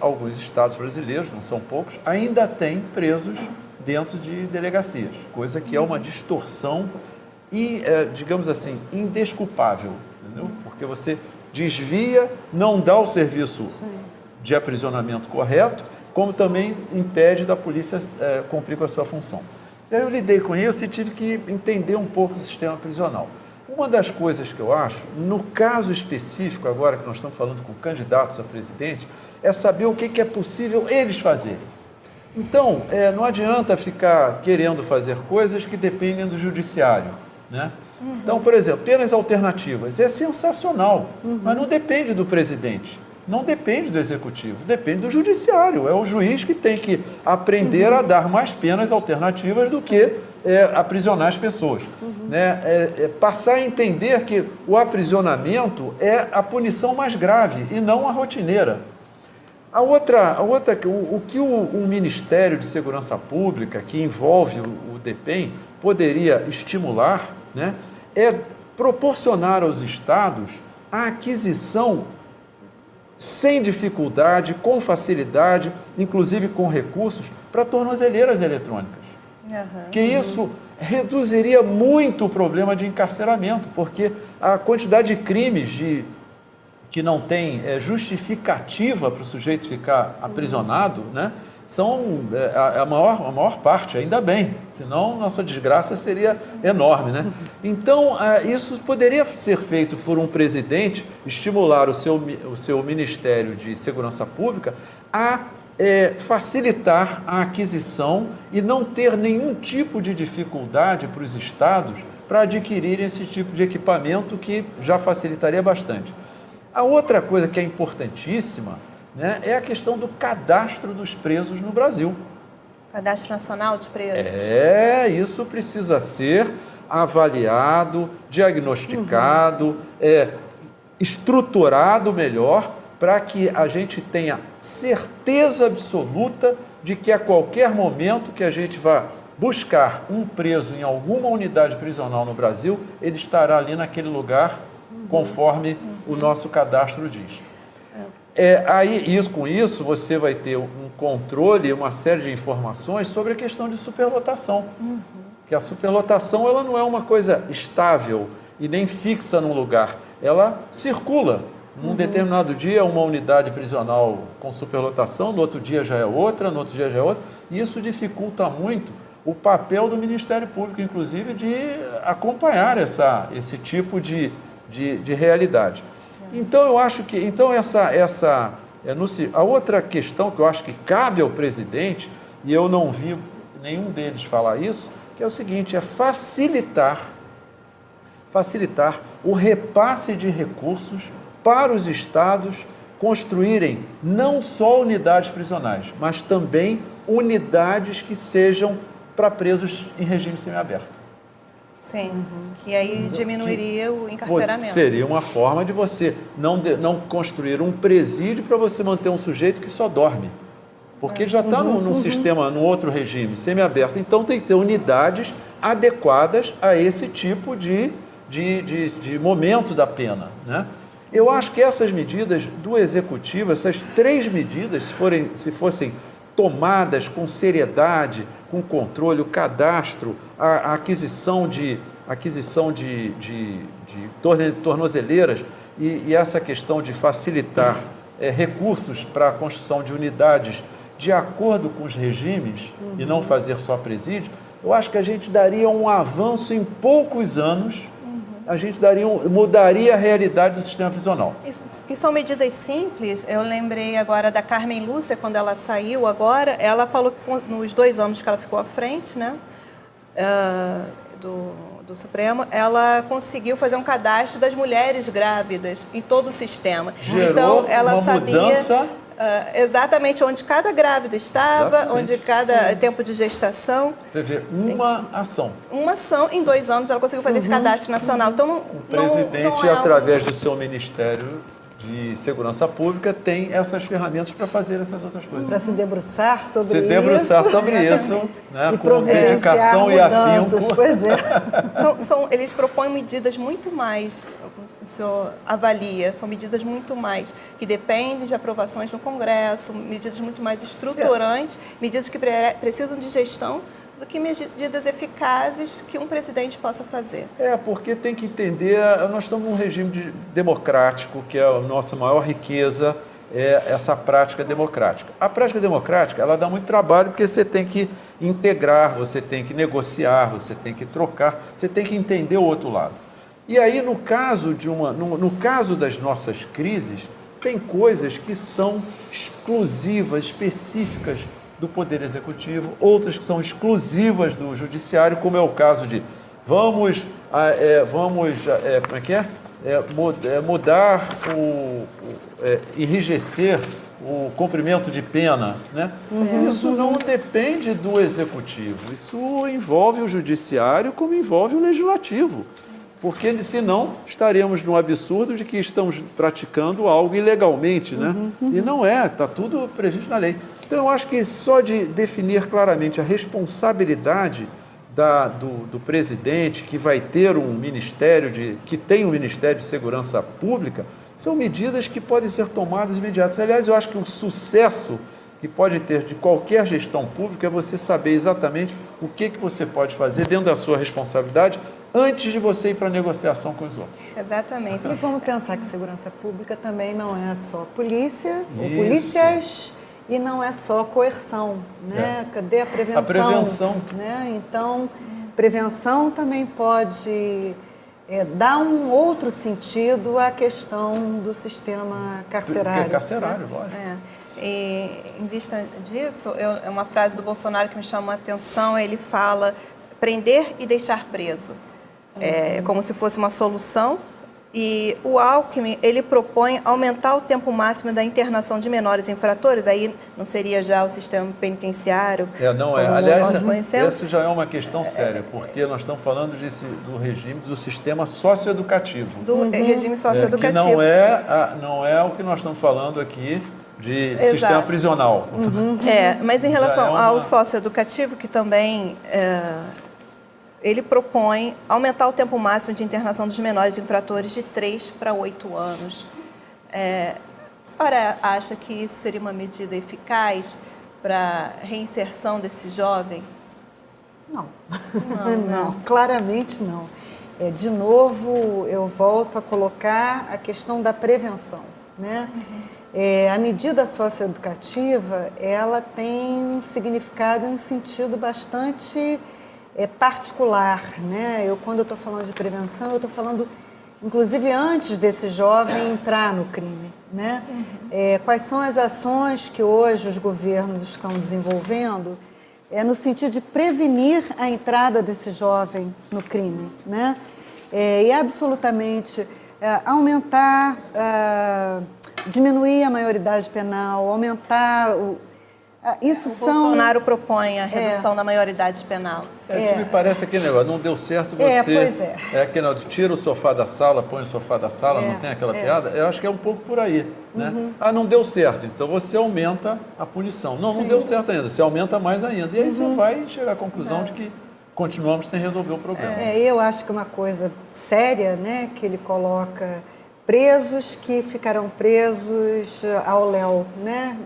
Speaker 2: alguns estados brasileiros, não são poucos, ainda têm presos dentro de delegacias, coisa que é uma distorção digamos assim, indesculpável, entendeu? Porque você desvia, não dá o serviço de aprisionamento correto, como também impede da polícia cumprir com a sua função. E aí eu lidei com isso e tive que entender um pouco do sistema prisional. Uma das coisas que eu acho, no caso específico agora que nós estamos falando com candidatos a presidente, é saber o que é possível eles fazerem. Então, não adianta ficar querendo fazer coisas que dependem do judiciário, né? Então, por exemplo, penas alternativas, é sensacional, mas não depende do presidente, não depende do executivo, depende do judiciário. É o juiz que tem que aprender a dar mais penas alternativas do que aprisionar as pessoas. Né? Passar a entender que o aprisionamento é a punição mais grave e não a rotineira. O que o Ministério de Segurança Pública, que envolve o DEPEN, poderia estimular, né, é proporcionar aos estados a aquisição sem dificuldade, com facilidade, inclusive com recursos, para tornozeleiras eletrônicas. Que isso reduziria muito o problema de encarceramento, porque a quantidade de crimes que não tem justificativa para o sujeito ficar aprisionado, né, são a maior parte, ainda bem, senão nossa desgraça seria enorme, né? Então, isso poderia ser feito por um presidente, estimular o seu Ministério de Segurança Pública a facilitar a aquisição e não ter nenhum tipo de dificuldade para os estados para adquirirem esse tipo de equipamento, que já facilitaria bastante. A outra coisa que é importantíssima, né, é a questão do cadastro dos presos no Brasil.
Speaker 1: Cadastro Nacional dos Presos.
Speaker 2: Isso precisa ser avaliado, diagnosticado, estruturado melhor, para que a gente tenha certeza absoluta de que a qualquer momento que a gente vá buscar um preso em alguma unidade prisional no Brasil, ele estará ali naquele lugar, conforme o nosso cadastro diz. Com isso, você vai ter um controle, uma série de informações sobre a questão de superlotação. Que a superlotação, ela não é uma coisa estável e nem fixa num lugar. Ela circula. Num determinado dia, uma unidade prisional com superlotação, no outro dia já é outra, no outro dia já é outra. E isso dificulta muito o papel do Ministério Público, inclusive, de acompanhar esse tipo de realidade. Então, eu acho que a outra questão que eu acho que cabe ao presidente, e eu não vi nenhum deles falar isso, que é o seguinte, é facilitar o repasse de recursos para os estados construírem não só unidades prisionais, mas também unidades que sejam para presos em regime semiaberto.
Speaker 1: Sim, que aí diminuiria o encarceramento.
Speaker 2: Seria uma forma de você não construir um presídio para você manter um sujeito que só dorme. Porque ele já está num sistema, num outro regime, semiaberto. Então tem que ter unidades adequadas a esse tipo de momento da pena, né? Eu acho que essas medidas do Executivo, essas 3 medidas, se fossem tomadas com seriedade, com controle, o cadastro, a aquisição de tornozeleiras e essa questão de facilitar recursos para a construção de unidades de acordo com os regimes e não fazer só presídio, eu acho que a gente daria um avanço em poucos anos, mudaria a realidade do sistema prisional.
Speaker 1: E são medidas simples. Eu lembrei agora da Carmen Lúcia, quando ela saiu agora, ela falou que nos 2 anos que ela ficou à frente, né, do Supremo, ela conseguiu fazer um cadastro das mulheres grávidas em todo o sistema.
Speaker 2: Gerou
Speaker 1: então, ela
Speaker 2: uma
Speaker 1: sabia
Speaker 2: mudança
Speaker 1: exatamente onde cada grávida estava, onde cada tempo de gestação.
Speaker 2: Você vê, uma ação.
Speaker 1: Uma ação, em 2 anos ela conseguiu fazer esse cadastro nacional. Então,
Speaker 2: o presidente, através do seu Ministério de Segurança Pública, tem essas ferramentas para fazer essas outras coisas.
Speaker 3: Para se debruçar sobre isso.
Speaker 2: Se debruçar sobre isso, né,
Speaker 3: e
Speaker 2: com dedicação e afinco.
Speaker 3: Pois é.
Speaker 1: Então, eles propõem medidas muito mais, o senhor avalia, são medidas muito mais que dependem de aprovações no Congresso, medidas muito mais estruturantes, medidas que precisam de gestão do que medidas eficazes que um presidente possa fazer.
Speaker 2: Porque tem que entender, nós estamos num regime democrático, que é a nossa maior riqueza, é essa prática democrática. A prática democrática, ela dá muito trabalho, porque você tem que integrar, você tem que negociar, você tem que trocar, você tem que entender o outro lado. E aí, no caso das nossas crises, tem coisas que são exclusivas, específicas do Poder Executivo, outras que são exclusivas do Judiciário, como é o caso de mudar, enrijecer o cumprimento de pena, né? Isso não depende do Executivo, isso envolve o Judiciário como envolve o Legislativo, porque senão estaremos no absurdo de que estamos praticando algo ilegalmente, né? E não está tudo previsto na lei. Então, eu acho que só de definir claramente a responsabilidade do presidente, que vai ter que tem um Ministério de Segurança Pública, são medidas que podem ser tomadas imediatas. Aliás, eu acho que o sucesso que pode ter de qualquer gestão pública é você saber exatamente o que você pode fazer dentro da sua responsabilidade antes de você ir para a negociação com os outros.
Speaker 1: Exatamente.
Speaker 3: E vamos pensar que segurança pública também não é só polícia ou polícias, e não é só coerção, né? Cadê a prevenção?
Speaker 2: A prevenção.
Speaker 3: Né? Então, prevenção também pode dar um outro sentido à questão do sistema carcerário.
Speaker 2: Que é carcerário,
Speaker 3: né?
Speaker 2: lógico.
Speaker 1: E, em vista disso, é uma frase do Bolsonaro que me chamou a atenção. Ele fala prender e deixar preso. É como se fosse uma solução. E o Alckmin, ele propõe aumentar o tempo máximo da internação de menores infratores, aí não seria já o sistema penitenciário?
Speaker 2: Não é. Aliás,
Speaker 1: essa
Speaker 2: já é uma questão séria, porque nós estamos falando do regime, do sistema socioeducativo.
Speaker 1: Do regime socioeducativo.
Speaker 2: Que não é o que nós estamos falando aqui de sistema prisional.
Speaker 1: Mas em relação ao socioeducativo, que também... ele propõe aumentar o tempo máximo de internação dos menores infratores de 3 para 8 anos. A senhora acha que isso seria uma medida eficaz para a reinserção desse jovem?
Speaker 3: Não, claramente não. De novo, eu volto a colocar a questão da prevenção, né? A medida socioeducativa, ela tem um significado e um sentido bastante... particular, né? Quando eu estou falando de prevenção, eu estou falando, inclusive, antes desse jovem entrar no crime, né? Quais são as ações que hoje os governos estão desenvolvendo no sentido de prevenir a entrada desse jovem no crime, né? E absolutamente aumentar, diminuir a maioridade penal, aumentar
Speaker 1: Bolsonaro propõe a redução da maioridade penal.
Speaker 2: Isso me parece aquele negócio, não deu certo você...
Speaker 3: Pois é.
Speaker 2: Aquele negócio, tira o sofá da sala, põe o sofá da sala, não tem aquela piada? Eu acho que é um pouco por aí, né? Não deu certo, então você aumenta a punição. Não deu certo ainda, você aumenta mais ainda. E aí você vai chegar à conclusão de que continuamos sem resolver o problema.
Speaker 3: Eu acho que é uma coisa séria, né, que ele coloca presos que ficarão presos ao léu, né?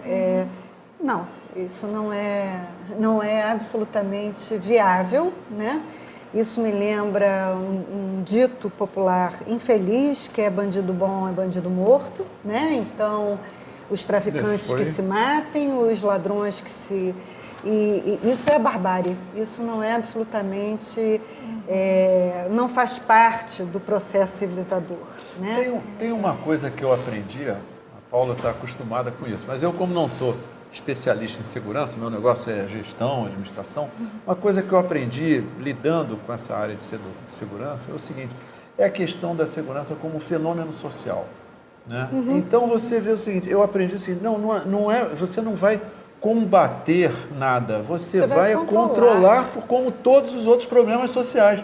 Speaker 3: Não. Isso não é absolutamente viável, né? Isso me lembra um dito popular infeliz, que é bandido bom é bandido morto, né? Então, os traficantes que se matem, os ladrões que se... E isso é barbárie, isso não é absolutamente... não faz parte do processo civilizador, né?
Speaker 2: Tem uma coisa que eu aprendi, a Paula está acostumada com isso, mas eu, como não sou especialista em segurança, meu negócio é gestão, administração. Uma coisa que eu aprendi lidando com essa área de segurança é o seguinte, é a questão da segurança como um fenômeno social, né? Então você vê o seguinte, eu aprendi o seguinte, você não vai combater nada, você vai controlar como todos os outros problemas sociais.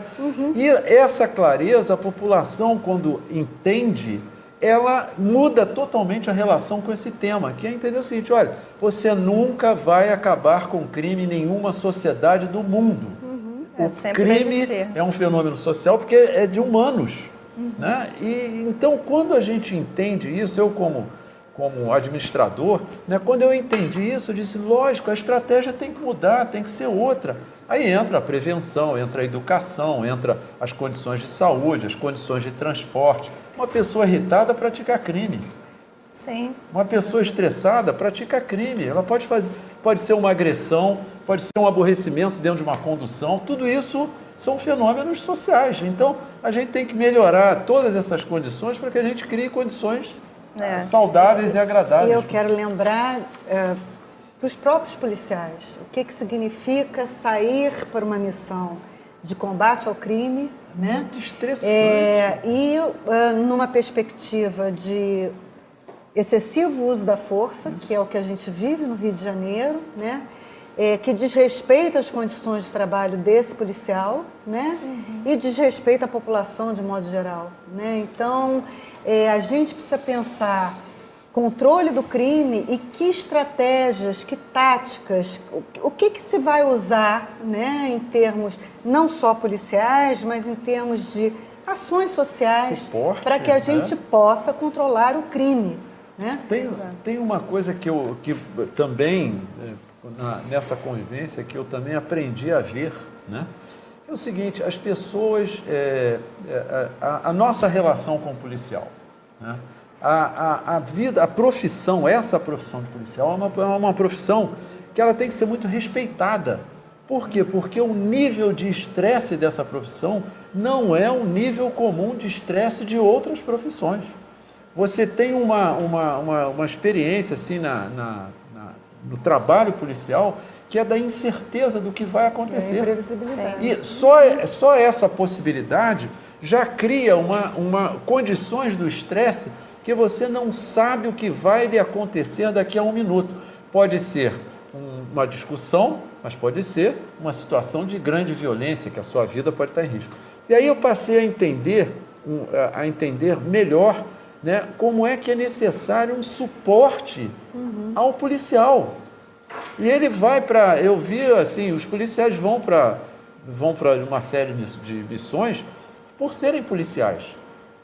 Speaker 2: E essa clareza, a população, quando entende, ela muda totalmente a relação com esse tema, que é entender o seguinte, olha, você nunca vai acabar com crime em nenhuma sociedade do mundo. O crime é um fenômeno social porque é de humanos, né? E então, quando a gente entende isso, eu como como administrador, né, quando eu entendi isso, eu disse, lógico, a estratégia tem que mudar, tem que ser outra. Aí entra a prevenção, entra a educação, entra as condições de saúde, as condições de transporte. Uma pessoa irritada pratica crime.
Speaker 1: Sim.
Speaker 2: Uma pessoa estressada pratica crime. Ela pode ser uma agressão, pode ser um aborrecimento dentro de uma condução. Tudo isso são fenômenos sociais. Então, a gente tem que melhorar todas essas condições para que a gente crie condições saudáveis e agradáveis.
Speaker 3: E eu quero lembrar para os próprios policiais o que significa sair para uma missão de combate ao crime, né?
Speaker 2: Muito estressante.
Speaker 3: E numa perspectiva de excessivo uso da força, que é o que a gente vive no Rio de Janeiro, né? Que desrespeita as condições de trabalho desse policial, né? E desrespeita a população de modo geral, né? Então, a gente precisa pensar controle do crime e que estratégias, que táticas, o que se vai usar, né? Em termos não só policiais, mas em termos de ações sociais, para que a gente possa controlar o crime, né?
Speaker 2: Tem uma coisa que também... nessa convivência que eu também aprendi a ver, né? É o seguinte, as pessoas, a nossa relação com o policial, né? A profissão, essa profissão de policial é uma profissão que ela tem que ser muito respeitada. Por quê? Porque o nível de estresse dessa profissão não é um nível comum de estresse de outras profissões. Você tem uma experiência assim no trabalho policial, que é da incerteza do que vai acontecer.
Speaker 3: Imprevisibilidade.
Speaker 2: E só essa possibilidade já cria condições do estresse que você não sabe o que vai lhe acontecer daqui a um minuto. Pode ser uma discussão, mas pode ser uma situação de grande violência, que a sua vida pode estar em risco. E aí eu passei a entender melhor, né, como é que é necessário um suporte ao policial. E ele vai para... Eu vi, assim, os policiais vão para uma série de missões por serem policiais,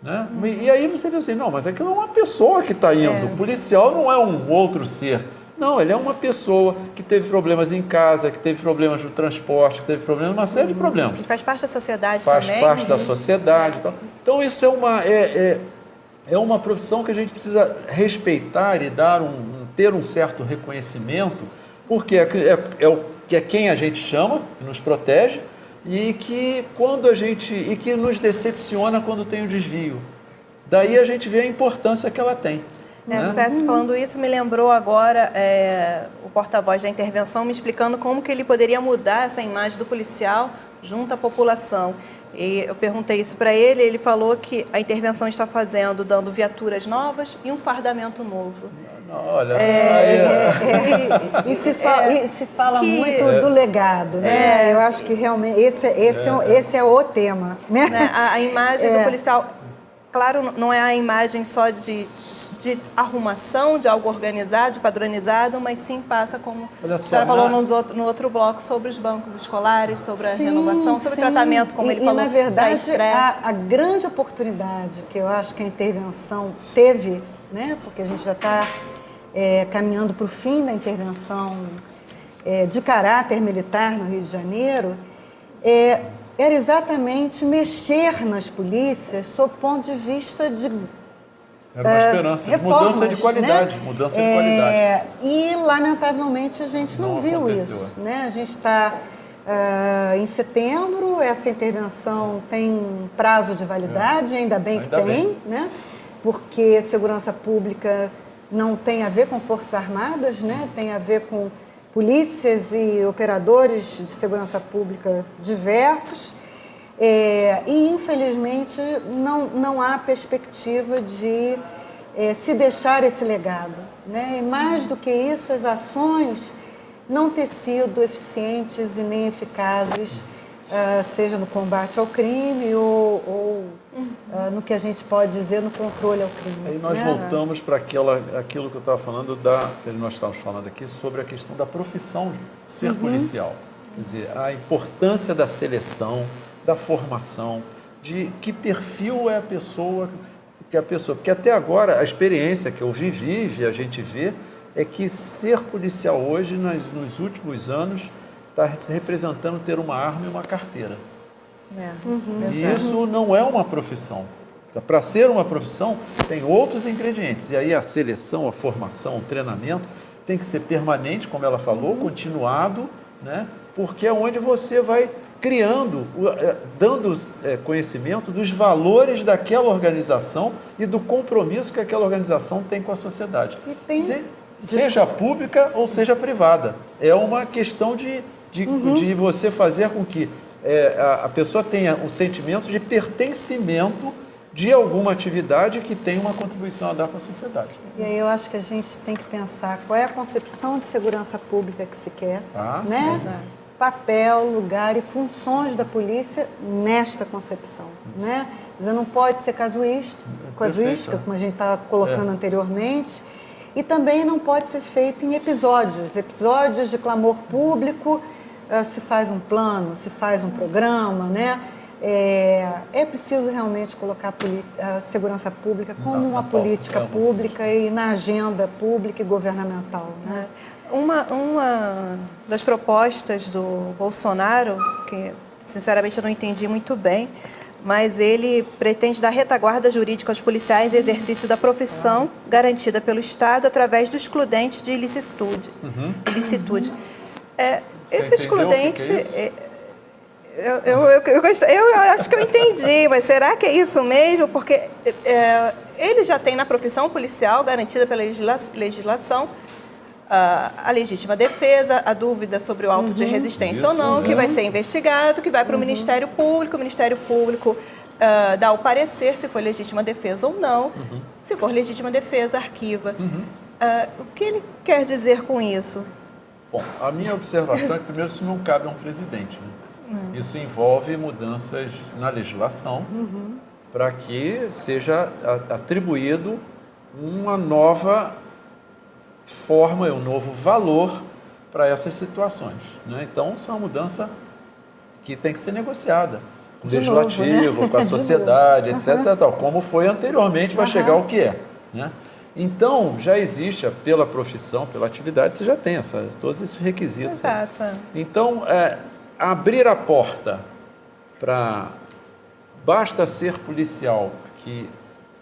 Speaker 2: né? E aí você vê assim, não, mas aquilo é uma pessoa que está indo. O policial não é um outro ser. Não, ele é uma pessoa que teve problemas em casa, que teve problemas no transporte, que teve problemas, uma série de problemas.
Speaker 1: E faz parte da sociedade
Speaker 2: também.
Speaker 1: Faz
Speaker 2: parte da sociedade. Então, isso é uma profissão que a gente precisa respeitar e ter um certo reconhecimento, porque é quem a gente chama, que nos protege, e que nos decepciona quando tem o desvio. Daí a gente vê a importância que ela tem.
Speaker 1: César, falando isso, me lembrou agora o porta-voz da intervenção me explicando como que ele poderia mudar essa imagem do policial junto à população. E eu perguntei isso para ele, ele falou que a intervenção está dando viaturas novas e um fardamento novo.
Speaker 2: Olha,
Speaker 3: e se fala muito do legado, né? Eu acho que realmente esse é o tema, né?
Speaker 1: A imagem do policial, claro, não é a imagem só de arrumação, de algo organizado, de padronizado, mas sim passa como a senhora falou no outro bloco sobre os bancos escolares, sobre a renovação, sobre o tratamento, como ele falou,
Speaker 3: na verdade, a grande oportunidade que eu acho que a intervenção teve, né, porque a gente já está caminhando para o fim da intervenção de caráter militar no Rio de Janeiro, era exatamente mexer nas polícias sob o ponto de vista de
Speaker 2: era uma esperança,
Speaker 3: reformas,
Speaker 2: mudança de qualidade,
Speaker 3: né?
Speaker 2: mudança de qualidade.
Speaker 3: E, lamentavelmente, a gente não viu
Speaker 2: aconteceu.
Speaker 3: isso, né? A gente está em setembro, essa intervenção tem prazo de validade, ainda bem que tem, né? Porque segurança pública não tem a ver com Forças Armadas, né? Tem a ver com polícias e operadores de segurança pública diversos. E, infelizmente, não há perspectiva de se deixar esse legado, né? E mais do que isso, as ações não têm sido eficientes e nem eficazes, seja no combate ao crime ou no que a gente pode dizer no controle ao crime.
Speaker 2: Aí nós voltamos para aquilo que eu estava falando, nós estávamos falando aqui sobre a questão da profissão de ser policial. Quer dizer, a importância da seleção, da formação, de que perfil é a pessoa, que a pessoa... Porque até agora, a experiência que eu vivi e a gente vê, é que ser policial hoje, nos últimos anos, está representando ter uma arma e uma carteira. E isso não é uma profissão. Para ser uma profissão, tem outros ingredientes. E aí a seleção, a formação, o treinamento tem que ser permanente, como ela falou, continuado, né? Porque é onde você vai criando, dando conhecimento dos valores daquela organização e do compromisso que aquela organização tem com a sociedade. Seja pública ou seja privada. É uma questão de você fazer com que a pessoa tenha um sentimento de pertencimento de alguma atividade que tem uma contribuição a dar para a sociedade.
Speaker 3: E aí eu acho que a gente tem que pensar qual é a concepção de segurança pública que se quer, né?
Speaker 2: Sim.
Speaker 3: Papel, lugar e funções da polícia nesta concepção, né? Quer dizer, não pode ser casuística, como a gente estava colocando anteriormente, e também não pode ser feito em episódios de clamor público, se faz um plano, se faz um programa, né? É preciso realmente colocar a segurança pública como uma política pública e na agenda pública e governamental, né?
Speaker 1: Uma das propostas do Bolsonaro, que sinceramente eu não entendi muito bem, mas ele pretende dar retaguarda jurídica aos policiais em exercício da profissão garantida pelo Estado através do excludente de ilicitude. Esse excludente... Eu acho que eu entendi, mas será que é isso mesmo? Porque ele já tem na profissão policial, garantida pela legislação, a legítima defesa, a dúvida sobre o auto de resistência ou não, que vai ser investigado, que vai para o Ministério Público dá o parecer se foi legítima defesa ou não. Se for legítima defesa, arquiva. O que ele quer dizer com isso?
Speaker 2: Bom, a minha observação é que, primeiro, isso não cabe a um presidente, né? Isso envolve mudanças na legislação para que seja atribuído uma nova forma, um novo valor para essas situações, né? Então, isso é uma mudança que tem que ser negociada com o legislativo, né? Com a sociedade, etc. Tal, como foi anteriormente para chegar ao que é, né? Então, já existe, pela profissão, pela atividade, você já tem todos esses requisitos.
Speaker 1: Exato.
Speaker 2: Então, abrir a porta para basta ser policial que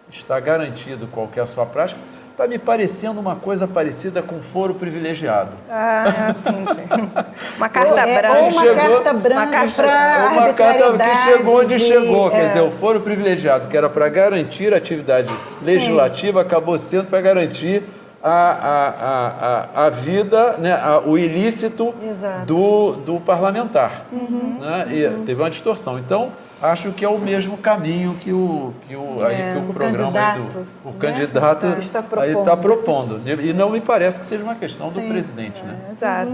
Speaker 2: está garantido qualquer a sua prática, está me parecendo uma coisa parecida com foro privilegiado.
Speaker 1: Entendi. Uma carta branca.
Speaker 3: Ou uma carta branca para
Speaker 2: uma carta que chegou onde chegou. Quer dizer, o foro privilegiado, que era para garantir a atividade legislativa, acabou sendo para garantir a vida, né, o ilícito do parlamentar. Né? E teve uma distorção. Então, acho que é o mesmo caminho que o programa o candidato está propondo. E não me parece que seja uma questão do presidente. Né?
Speaker 1: Exato.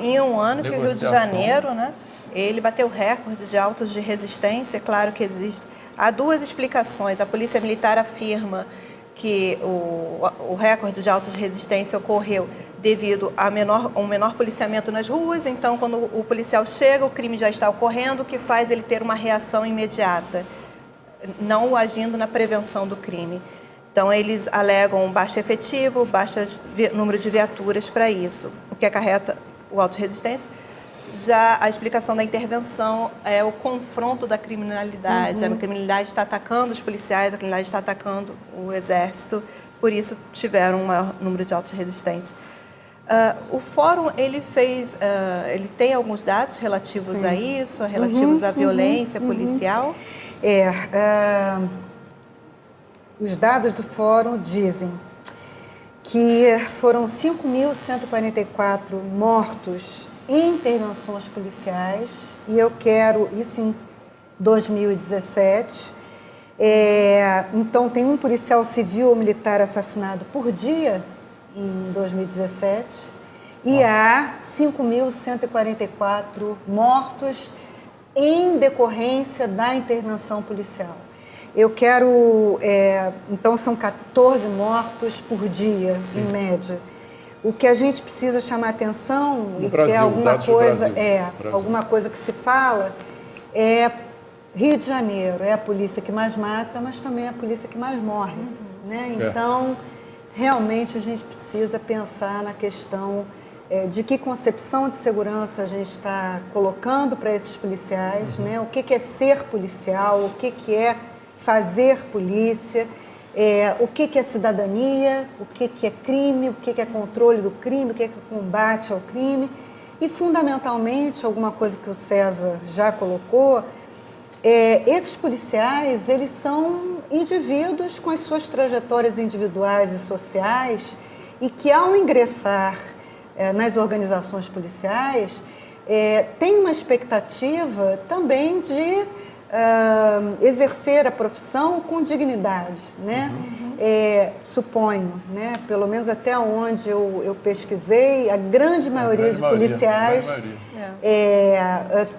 Speaker 1: Em um ano que o Rio de Janeiro, né, ele bateu recorde de autos de resistência, claro que existe. Há duas explicações. A Polícia Militar afirma que o recorde de autos de resistência ocorreu devido a um menor policiamento nas ruas. Então, quando o policial chega, o crime já está ocorrendo, o que faz ele ter uma reação imediata, não agindo na prevenção do crime. Então, eles alegam baixo efetivo, baixo número de viaturas para isso, o que acarreta o auto de resistência. Já a explicação da intervenção é o confronto da criminalidade. A criminalidade está atacando os policiais, a criminalidade está atacando o exército, por isso tiveram um maior número de autos de resistência. O fórum, ele tem alguns dados relativos a isso, relativos à violência policial?
Speaker 3: Os dados do fórum dizem que foram 5.144 mortos em intervenções policiais, e eu quero isso em 2017. Então, tem um policial civil ou militar assassinado por dia em 2017, e há 5.144 mortos em decorrência da intervenção policial. Eu quero, então são 14 mortos por dia, em média. O que a gente precisa chamar atenção, e que é alguma coisa, alguma coisa que se fala, é Rio de Janeiro é a polícia que mais mata, mas também é a polícia que mais morre, né? Então, realmente a gente precisa pensar na questão de que concepção de segurança a gente está colocando para esses policiais, né? O que é ser policial, o que é fazer polícia, o que é cidadania, o que é crime, o que é controle do crime, o que é combate ao crime. E, fundamentalmente, alguma coisa que o César já colocou, esses policiais, eles são indivíduos com as suas trajetórias individuais e sociais e que, ao ingressar nas organizações policiais, tem uma expectativa também de exercer a profissão com dignidade, né? Suponho, né? Pelo menos até onde eu pesquisei, a grande maioria de policiais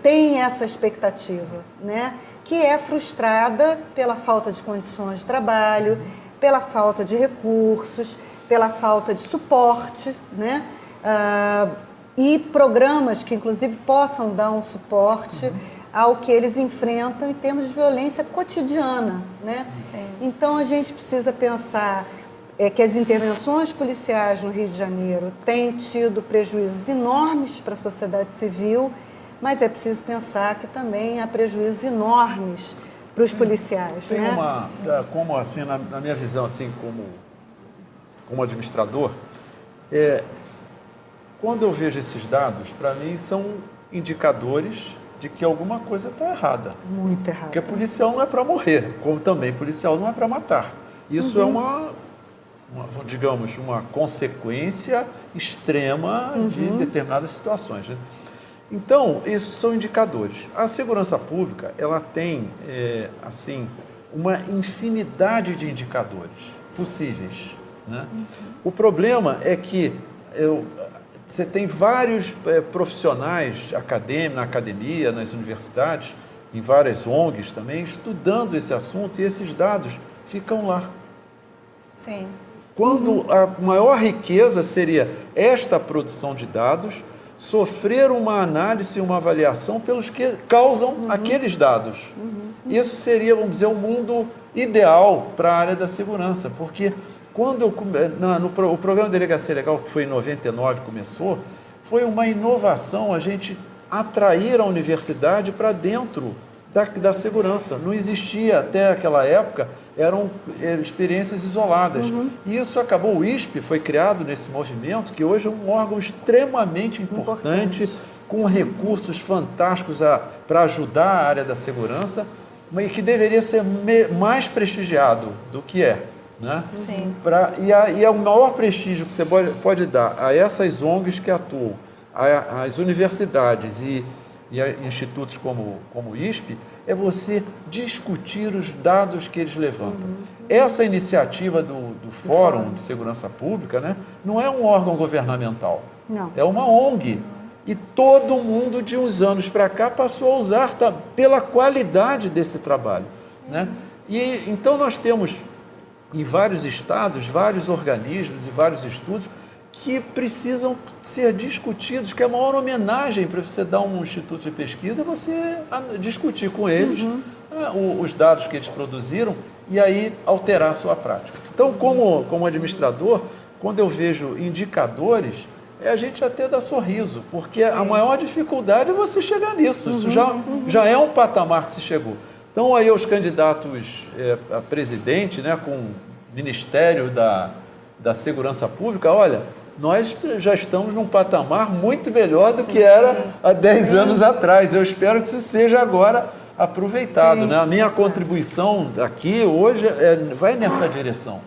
Speaker 3: tem essa expectativa, né? Que é frustrada pela falta de condições de trabalho, pela falta de recursos, pela falta de suporte, né? E programas que, inclusive, possam dar um suporte ao que eles enfrentam em termos de violência cotidiana, né? Então, a gente precisa pensar que as intervenções policiais no Rio de Janeiro têm tido prejuízos enormes para a sociedade civil, mas é preciso pensar que também há prejuízos enormes para os policiais,
Speaker 2: Tem
Speaker 3: né?
Speaker 2: como assim, na minha visão, assim, como administrador, quando eu vejo esses dados, para mim são indicadores de que alguma coisa está errada.
Speaker 3: Muito errado.
Speaker 2: Porque policial não é para morrer, como também policial não é para matar. Isso é digamos, uma consequência extrema de determinadas situações, né? Então, isso são indicadores. A segurança pública, ela tem, assim, uma infinidade de indicadores possíveis, né? O problema é que você tem vários profissionais na academia, nas universidades, em várias ONGs também, estudando esse assunto, e esses dados ficam lá.
Speaker 1: Sim.
Speaker 2: Quando a maior riqueza seria esta produção de dados, sofrer uma análise e uma avaliação pelos que causam aqueles dados. Isso seria, vamos dizer, um mundo ideal para a área da segurança, porque quando o programa Delegacia Legal, que foi em 99, começou, foi uma inovação a gente atrair a universidade para dentro da segurança. Não existia até aquela época, eram experiências isoladas. E isso acabou, o ISP foi criado nesse movimento, que hoje é um órgão extremamente importante, com recursos fantásticos para ajudar a área da segurança, mas que deveria ser mais prestigiado do que é. Né?
Speaker 1: Sim.
Speaker 2: E o maior prestígio que você pode dar a essas ONGs que atuam, às universidades e a institutos como o ISP, é você discutir os dados que eles levantam. Essa iniciativa do Fórum de Segurança Pública, né, não é um órgão governamental, é uma ONG. E todo mundo, de uns anos para cá, passou a usar pela qualidade desse trabalho. Né? E então nós temos, em vários estados, vários organismos e vários estudos que precisam ser discutidos, que é a maior homenagem para você dar um instituto de pesquisa, você discutir com eles os dados que eles produziram e aí alterar a sua prática. Então, como administrador, quando eu vejo indicadores, a gente até dá sorriso, porque a maior dificuldade é você chegar nisso. Isso já é um patamar que se chegou. Então, aí os candidatos a presidente, né, com o Ministério da Segurança Pública, olha, nós já estamos num patamar muito melhor do que era há 10 anos atrás. Eu espero que isso seja agora aproveitado. Né? A minha contribuição aqui hoje vai nessa direção.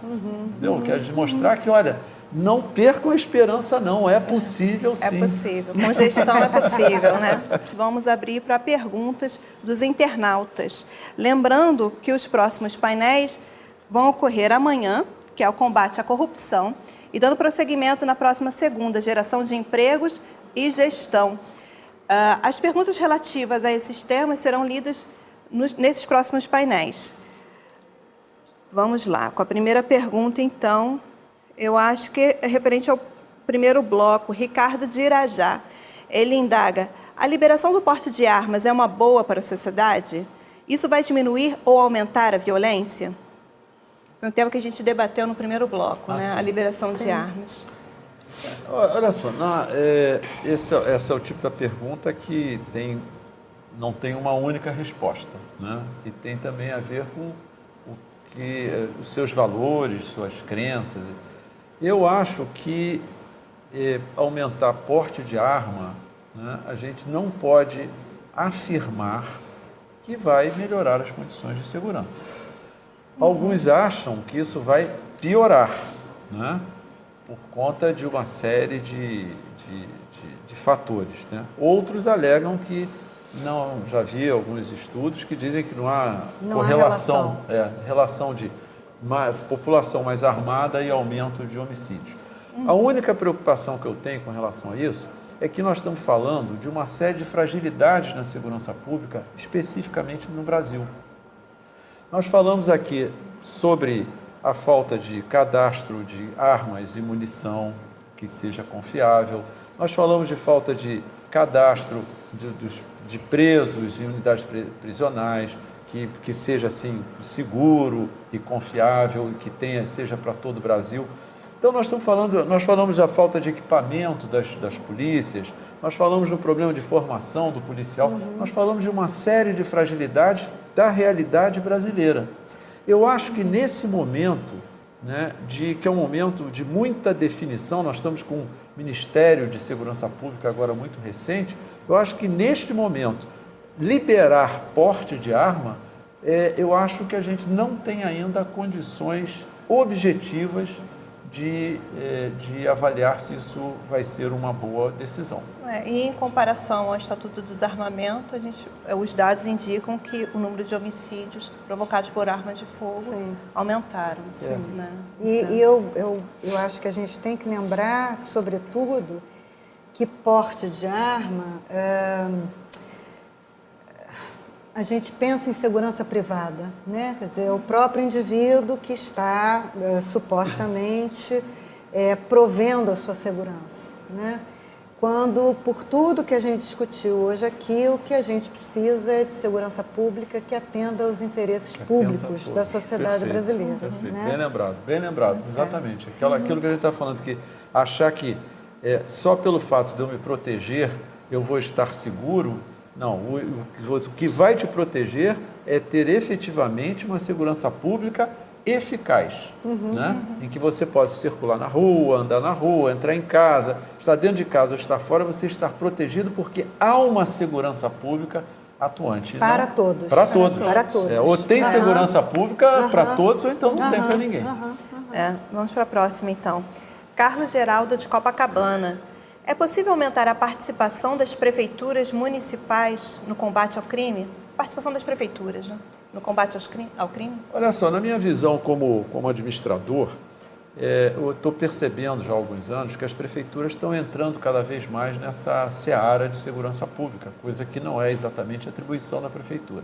Speaker 2: Eu quero mostrar que, olha, não percam a esperança, não. É possível, sim.
Speaker 1: É possível. Com gestão é possível, né? Vamos abrir para perguntas dos internautas. Lembrando que os próximos painéis vão ocorrer amanhã, que é o combate à corrupção, e dando prosseguimento na próxima segunda, geração de empregos e gestão. As perguntas relativas a esses temas serão lidas nesses próximos painéis. Vamos lá, com a primeira pergunta, então, eu acho que é referente ao primeiro bloco, Ricardo de Irajá. Ele indaga, a liberação do porte de armas é uma boa para a sociedade? Isso vai diminuir ou aumentar a violência? Foi um tema que a gente debateu no primeiro bloco, né?
Speaker 2: Sim.
Speaker 1: A liberação
Speaker 3: Sim.
Speaker 1: de armas.
Speaker 2: Olha só, esse é o tipo da pergunta que não tem uma única resposta, né? E tem também a ver com os seus valores, suas crenças. Eu acho que aumentar porte de arma, né, a gente não pode afirmar que vai melhorar as condições de segurança. Alguns acham que isso vai piorar, né, por conta de uma série de fatores, né? Outros alegam que não, já vi alguns estudos que dizem que não há relação de população mais armada e aumento de homicídios. A única preocupação que eu tenho com relação a isso é que nós estamos falando de uma série de fragilidades na segurança pública, especificamente no Brasil. Nós falamos aqui sobre a falta de cadastro de armas e munição que seja confiável. Nós falamos de falta de cadastro de presos em unidades prisionais, que seja assim seguro e confiável e que seja para todo o Brasil. Então nós falamos da falta de equipamento das polícias, nós falamos do problema de formação do policial, nós falamos de uma série de fragilidades da realidade brasileira. Eu acho que nesse momento, né, que é um momento de muita definição, nós estamos com um Ministério de Segurança Pública agora muito recente, eu acho que neste momento, liberar porte de arma, eu acho que a gente não tem ainda condições objetivas de avaliar se isso vai ser uma boa decisão.
Speaker 1: E em comparação ao Estatuto do Desarmamento, os dados indicam que o número de homicídios provocados por armas de fogo aumentaram. Né?
Speaker 3: E eu acho que a gente tem que lembrar, sobretudo, que porte de arma, a gente pensa em segurança privada, né? Quer dizer, o próprio indivíduo que está supostamente provendo a sua segurança, né? Quando, por tudo que a gente discutiu hoje aqui, o que a gente precisa é de segurança pública que atenda aos interesses públicos da sociedade brasileira.
Speaker 2: Perfeito.
Speaker 3: Né?
Speaker 2: Bem lembrado, exatamente. Aquilo que a gente está falando, que achar que só pelo fato de eu me proteger eu vou estar seguro. Não, o que vai te proteger é ter efetivamente uma segurança pública eficaz, né? Em que você pode circular na rua, andar na rua, entrar em casa, estar dentro de casa ou estar fora, você estar protegido porque há uma segurança pública atuante.
Speaker 3: Para todos.
Speaker 2: Para todos.
Speaker 3: Para todos.
Speaker 2: Ou tem segurança pública para todos ou então não tem para ninguém.
Speaker 1: Vamos para a próxima, então. Carlos Geraldo, de Copacabana. É possível aumentar a participação das prefeituras municipais no combate ao crime? Participação das prefeituras, né? No combate ao crime?
Speaker 2: Olha só, na minha visão como administrador, eu estou percebendo já há alguns anos que as prefeituras estão entrando cada vez mais nessa seara de segurança pública, coisa que não é exatamente atribuição da prefeitura.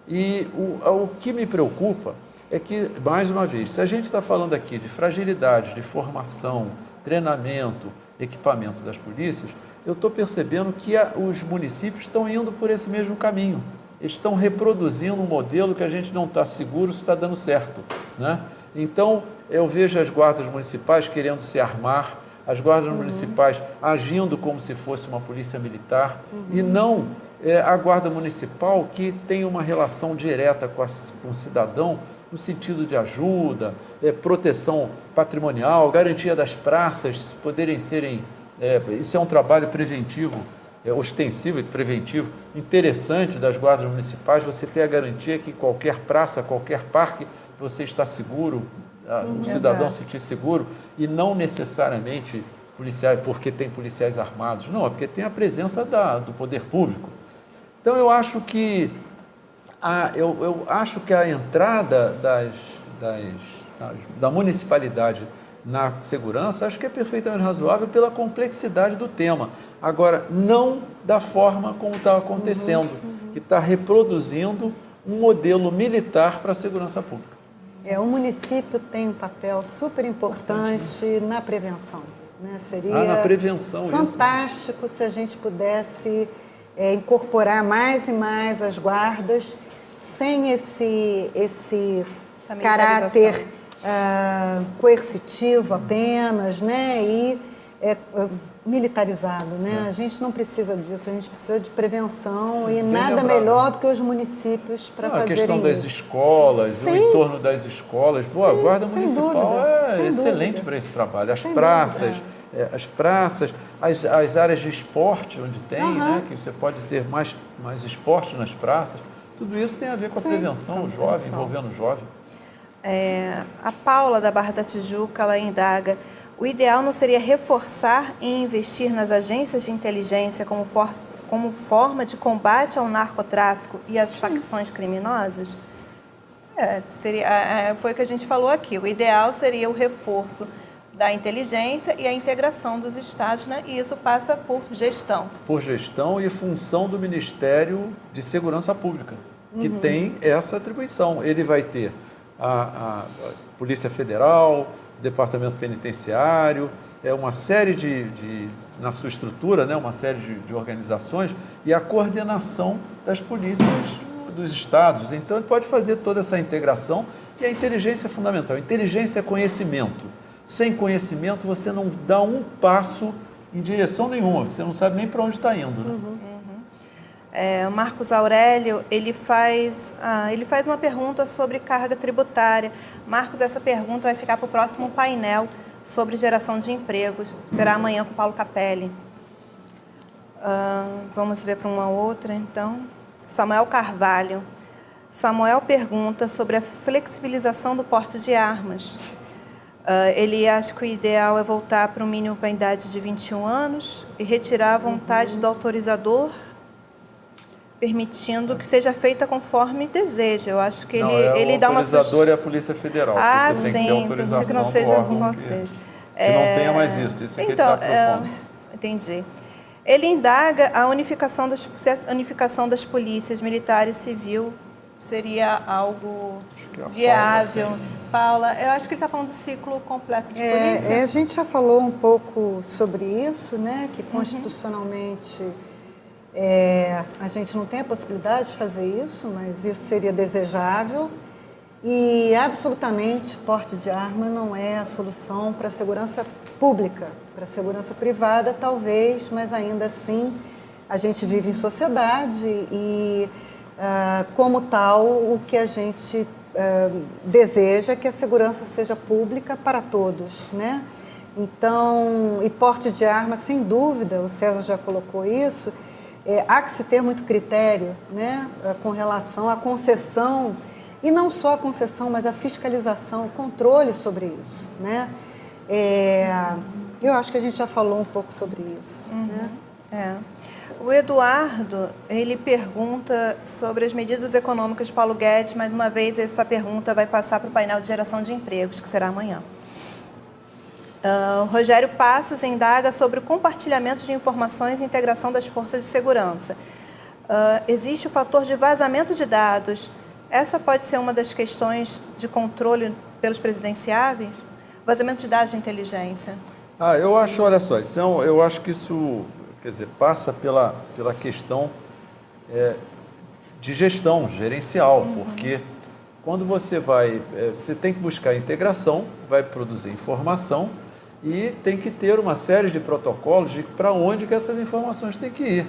Speaker 2: E o que me preocupa é que, mais uma vez, se a gente está falando aqui de fragilidade, de formação, treinamento, equipamento das polícias, eu estou percebendo que os municípios estão indo por esse mesmo caminho. Eles estão reproduzindo um modelo que a gente não está seguro se está dando certo, né? Então, eu vejo as guardas municipais querendo se armar, as guardas municipais agindo como se fosse uma polícia militar, e não a guarda municipal que tem uma relação direta com o cidadão, no sentido de ajuda, proteção patrimonial, garantia das praças poderem serem... isso é um trabalho preventivo, ostensivo e preventivo, interessante das guardas municipais, você ter a garantia que qualquer praça, qualquer parque, você está seguro, o cidadão se sentir seguro, e não necessariamente policiais, porque tem policiais armados, não, é porque tem a presença do poder público. Então, eu acho que a entrada da municipalidade na segurança, acho que é perfeitamente razoável pela complexidade do tema. Agora, não da forma como está acontecendo, que está reproduzindo um modelo militar para a segurança pública.
Speaker 3: O município tem um papel super importante na prevenção, né? Seria
Speaker 2: na prevenção,
Speaker 3: fantástico se a gente pudesse incorporar mais e mais as guardas, sem esse
Speaker 1: Essa
Speaker 3: caráter coercitivo apenas, né? E militarizado, né? A gente não precisa disso, a gente precisa de prevenção e nada
Speaker 2: lembrado.
Speaker 3: melhor do que os municípios para fazerem isso.
Speaker 2: A questão das escolas, o
Speaker 3: Sim.
Speaker 2: entorno das escolas. Pô, a
Speaker 3: Sim,
Speaker 2: Guarda
Speaker 3: sem
Speaker 2: Municipal
Speaker 3: dúvida,
Speaker 2: é
Speaker 3: sem
Speaker 2: excelente
Speaker 3: dúvida.
Speaker 2: para esse trabalho. As
Speaker 3: Sem
Speaker 2: praças,
Speaker 3: dúvida,
Speaker 2: as praças, as áreas de esporte onde tem,
Speaker 3: Aham.
Speaker 2: né, que você pode ter mais esporte nas praças. Tudo isso tem a ver com a
Speaker 3: Sim,
Speaker 2: prevenção, o jovem, envolvendo o jovem.
Speaker 1: A Paula, da Barra da Tijuca, ela indaga: o ideal não seria reforçar e investir nas agências de inteligência como forma de combate ao narcotráfico e às facções criminosas? Foi o que a gente falou aqui. O ideal seria o reforço da inteligência e a integração dos estados, né? E isso passa por gestão.
Speaker 2: Por gestão e função do Ministério de Segurança Pública, que tem essa atribuição. Ele vai ter a Polícia Federal, o Departamento Penitenciário, uma série na sua estrutura, né, uma série de organizações e a coordenação das polícias dos estados. Então, ele pode fazer toda essa integração e a inteligência é fundamental. Inteligência é conhecimento. Sem conhecimento, você não dá um passo em direção nenhuma, porque você não sabe nem para onde está indo. Né?
Speaker 1: O Marcos Aurélio, ele faz uma pergunta sobre carga tributária. Marcos, essa pergunta vai ficar para o próximo painel sobre geração de empregos. Será amanhã com o Paulo Capelli. Vamos ver para uma outra, então. Samuel Carvalho. Samuel pergunta sobre a flexibilização do porte de armas. Ele acha que o ideal é voltar para o mínimo para a idade de 21 anos e retirar a vontade do autorizador, permitindo que seja feita conforme deseja. Eu acho que ele dá uma...
Speaker 2: O autorizador é a Polícia Federal. Você tem que ter autorização
Speaker 1: que não seja
Speaker 2: do órgão que não tenha mais isso. Isso é que ele está propondo.
Speaker 1: Entendi. Ele indaga a unificação das polícias militar e civil. Seria algo viável. Paula, eu acho que ele está falando do ciclo completo de polícia.
Speaker 3: A gente já falou um pouco sobre isso, né? Que constitucionalmente a gente não tem a possibilidade de fazer isso, mas isso seria desejável. E absolutamente porte de arma não é a solução para a segurança pública. Para a segurança privada, talvez, mas ainda assim a gente vive em sociedade e, como tal, o que a gente deseja é que a segurança seja pública para todos, né? Então, e porte de arma, sem dúvida, o César já colocou isso, há que se ter muito critério, né, com relação à concessão, e não só a concessão, mas a fiscalização, o controle sobre isso, né? Eu acho que a gente já falou um pouco sobre isso, né?
Speaker 1: O Eduardo, ele pergunta sobre as medidas econômicas de Paulo Guedes. Mais uma vez, essa pergunta vai passar para o painel de geração de empregos, que será amanhã. O Rogério Passos indaga sobre o compartilhamento de informações e integração das forças de segurança. Existe o fator de vazamento de dados. Essa pode ser uma das questões de controle pelos presidenciáveis? Vazamento de dados de inteligência.
Speaker 2: Eu acho, olha só, eu acho que isso, quer dizer, passa pela questão de gestão gerencial, porque quando você você tem que buscar integração, vai produzir informação e tem que ter uma série de protocolos de para onde que essas informações têm que ir,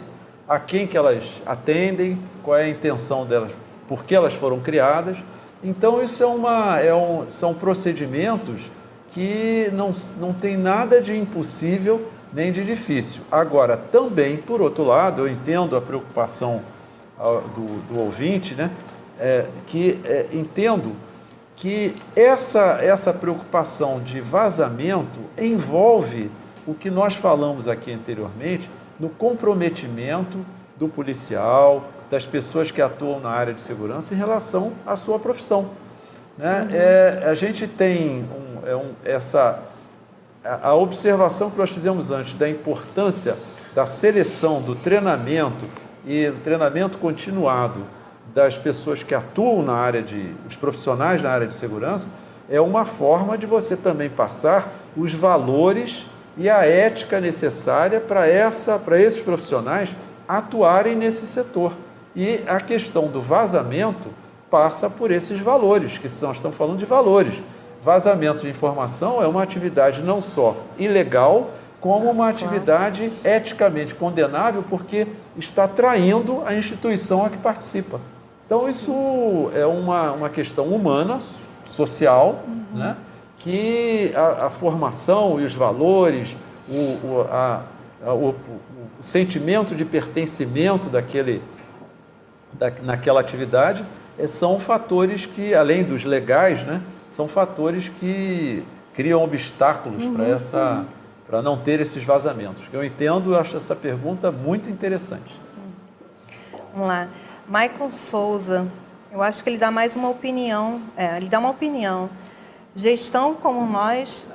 Speaker 2: a quem que elas atendem, qual é a intenção delas, por que elas foram criadas. Então, isso são procedimentos que não tem nada de impossível nem de difícil. Agora, também, por outro lado, eu entendo a preocupação do ouvinte, né? Entendo que essa preocupação de vazamento envolve o que nós falamos aqui anteriormente no comprometimento do policial, das pessoas que atuam na área de segurança em relação à sua profissão. Né? A gente tem a observação que nós fizemos antes da importância da seleção, do treinamento e do treinamento continuado das pessoas que atuam os profissionais na área de segurança, é uma forma de você também passar os valores e a ética necessária para esses profissionais atuarem nesse setor. E a questão do vazamento passa por esses valores, que nós estamos falando de valores. Vazamentos de informação é uma atividade não só ilegal, como uma atividade eticamente condenável, porque está traindo a instituição a que participa. Então, isso é uma questão humana, social, né? Que a formação e os valores, o sentimento de pertencimento naquela atividade são fatores que, além dos legais, né, são fatores que criam obstáculos para não ter esses vazamentos. Eu entendo, eu acho essa pergunta muito interessante.
Speaker 1: Vamos lá. Michael Souza, eu acho que ele dá mais uma opinião. Ele dá uma opinião. Gestão como nós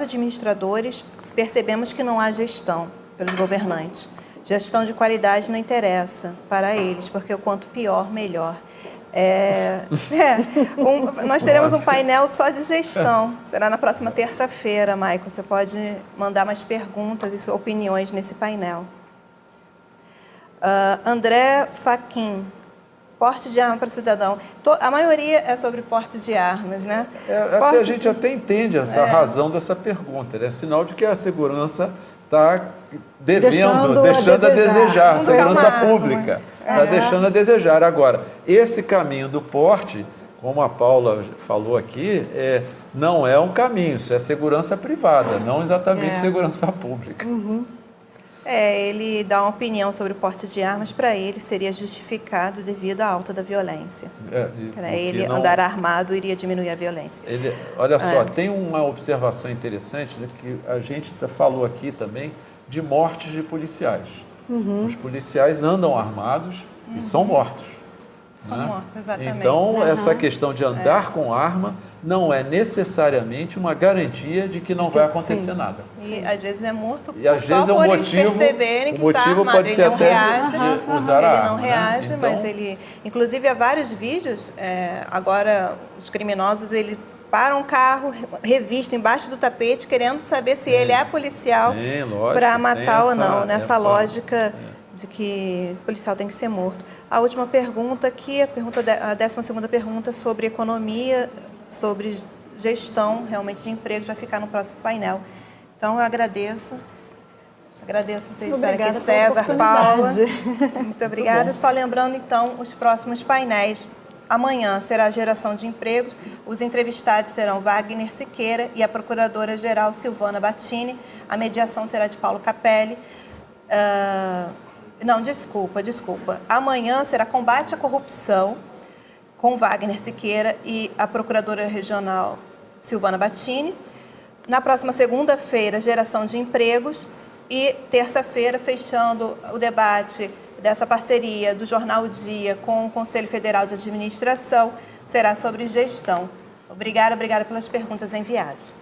Speaker 1: administradores, percebemos que não há gestão pelos governantes. Gestão de qualidade não interessa para eles, porque o quanto pior, melhor. Nós teremos um painel só de gestão. Será na próxima terça-feira, Michael. Você pode mandar mais perguntas e opiniões nesse painel. André Faquin. Porte de arma para cidadão. A maioria é sobre porte de armas, né?
Speaker 2: A gente até entende essa razão dessa pergunta, né? Sinal de que a segurança está deixando a desejar. A segurança pública está deixando a desejar. Agora, esse caminho do porte, como a Paula falou aqui, não é um caminho, isso é segurança privada, não exatamente segurança pública.
Speaker 1: Ele dá uma opinião sobre o porte de armas. Para ele seria justificado devido à alta da violência. Para ele, andar armado iria diminuir a violência.
Speaker 2: Olha só, tem uma observação interessante, né, que a gente falou aqui também de mortes de policiais. Os policiais andam armados e são mortos.
Speaker 1: São mortos, exatamente.
Speaker 2: Então, essa questão de andar com arma não é necessariamente uma garantia de que não vai acontecer nada.
Speaker 1: E às vezes é morto
Speaker 2: só por eles
Speaker 1: perceberem que está armado.
Speaker 2: Pode ser até
Speaker 1: de
Speaker 2: usar a arma.
Speaker 1: Ele não reage,
Speaker 2: Então,
Speaker 1: mas ele... Inclusive, há vários vídeos, agora os criminosos, eles param o carro, revistam embaixo do tapete, querendo saber se ele é policial para matar ou não, nessa lógica de que o policial tem que ser morto. A última pergunta aqui, a 12ª pergunta sobre economia, sobre gestão realmente de emprego, vai ficar no próximo painel. Então, eu agradeço vocês estarem aqui, César, Paula. Muito obrigada. Só lembrando, então, os próximos painéis. Amanhã será a geração de empregos. Os entrevistados serão Wagner Siqueira e a Procuradora-Geral Silvana Battini. A mediação será de Paulo Capelli. Não, desculpa. Amanhã será combate à corrupção, com Wagner Siqueira e a Procuradora Regional Silvana Battini. Na próxima segunda-feira, geração de empregos. E terça-feira, fechando o debate dessa parceria do Jornal O Dia com o Conselho Federal de Administração, será sobre gestão. Obrigada pelas perguntas enviadas.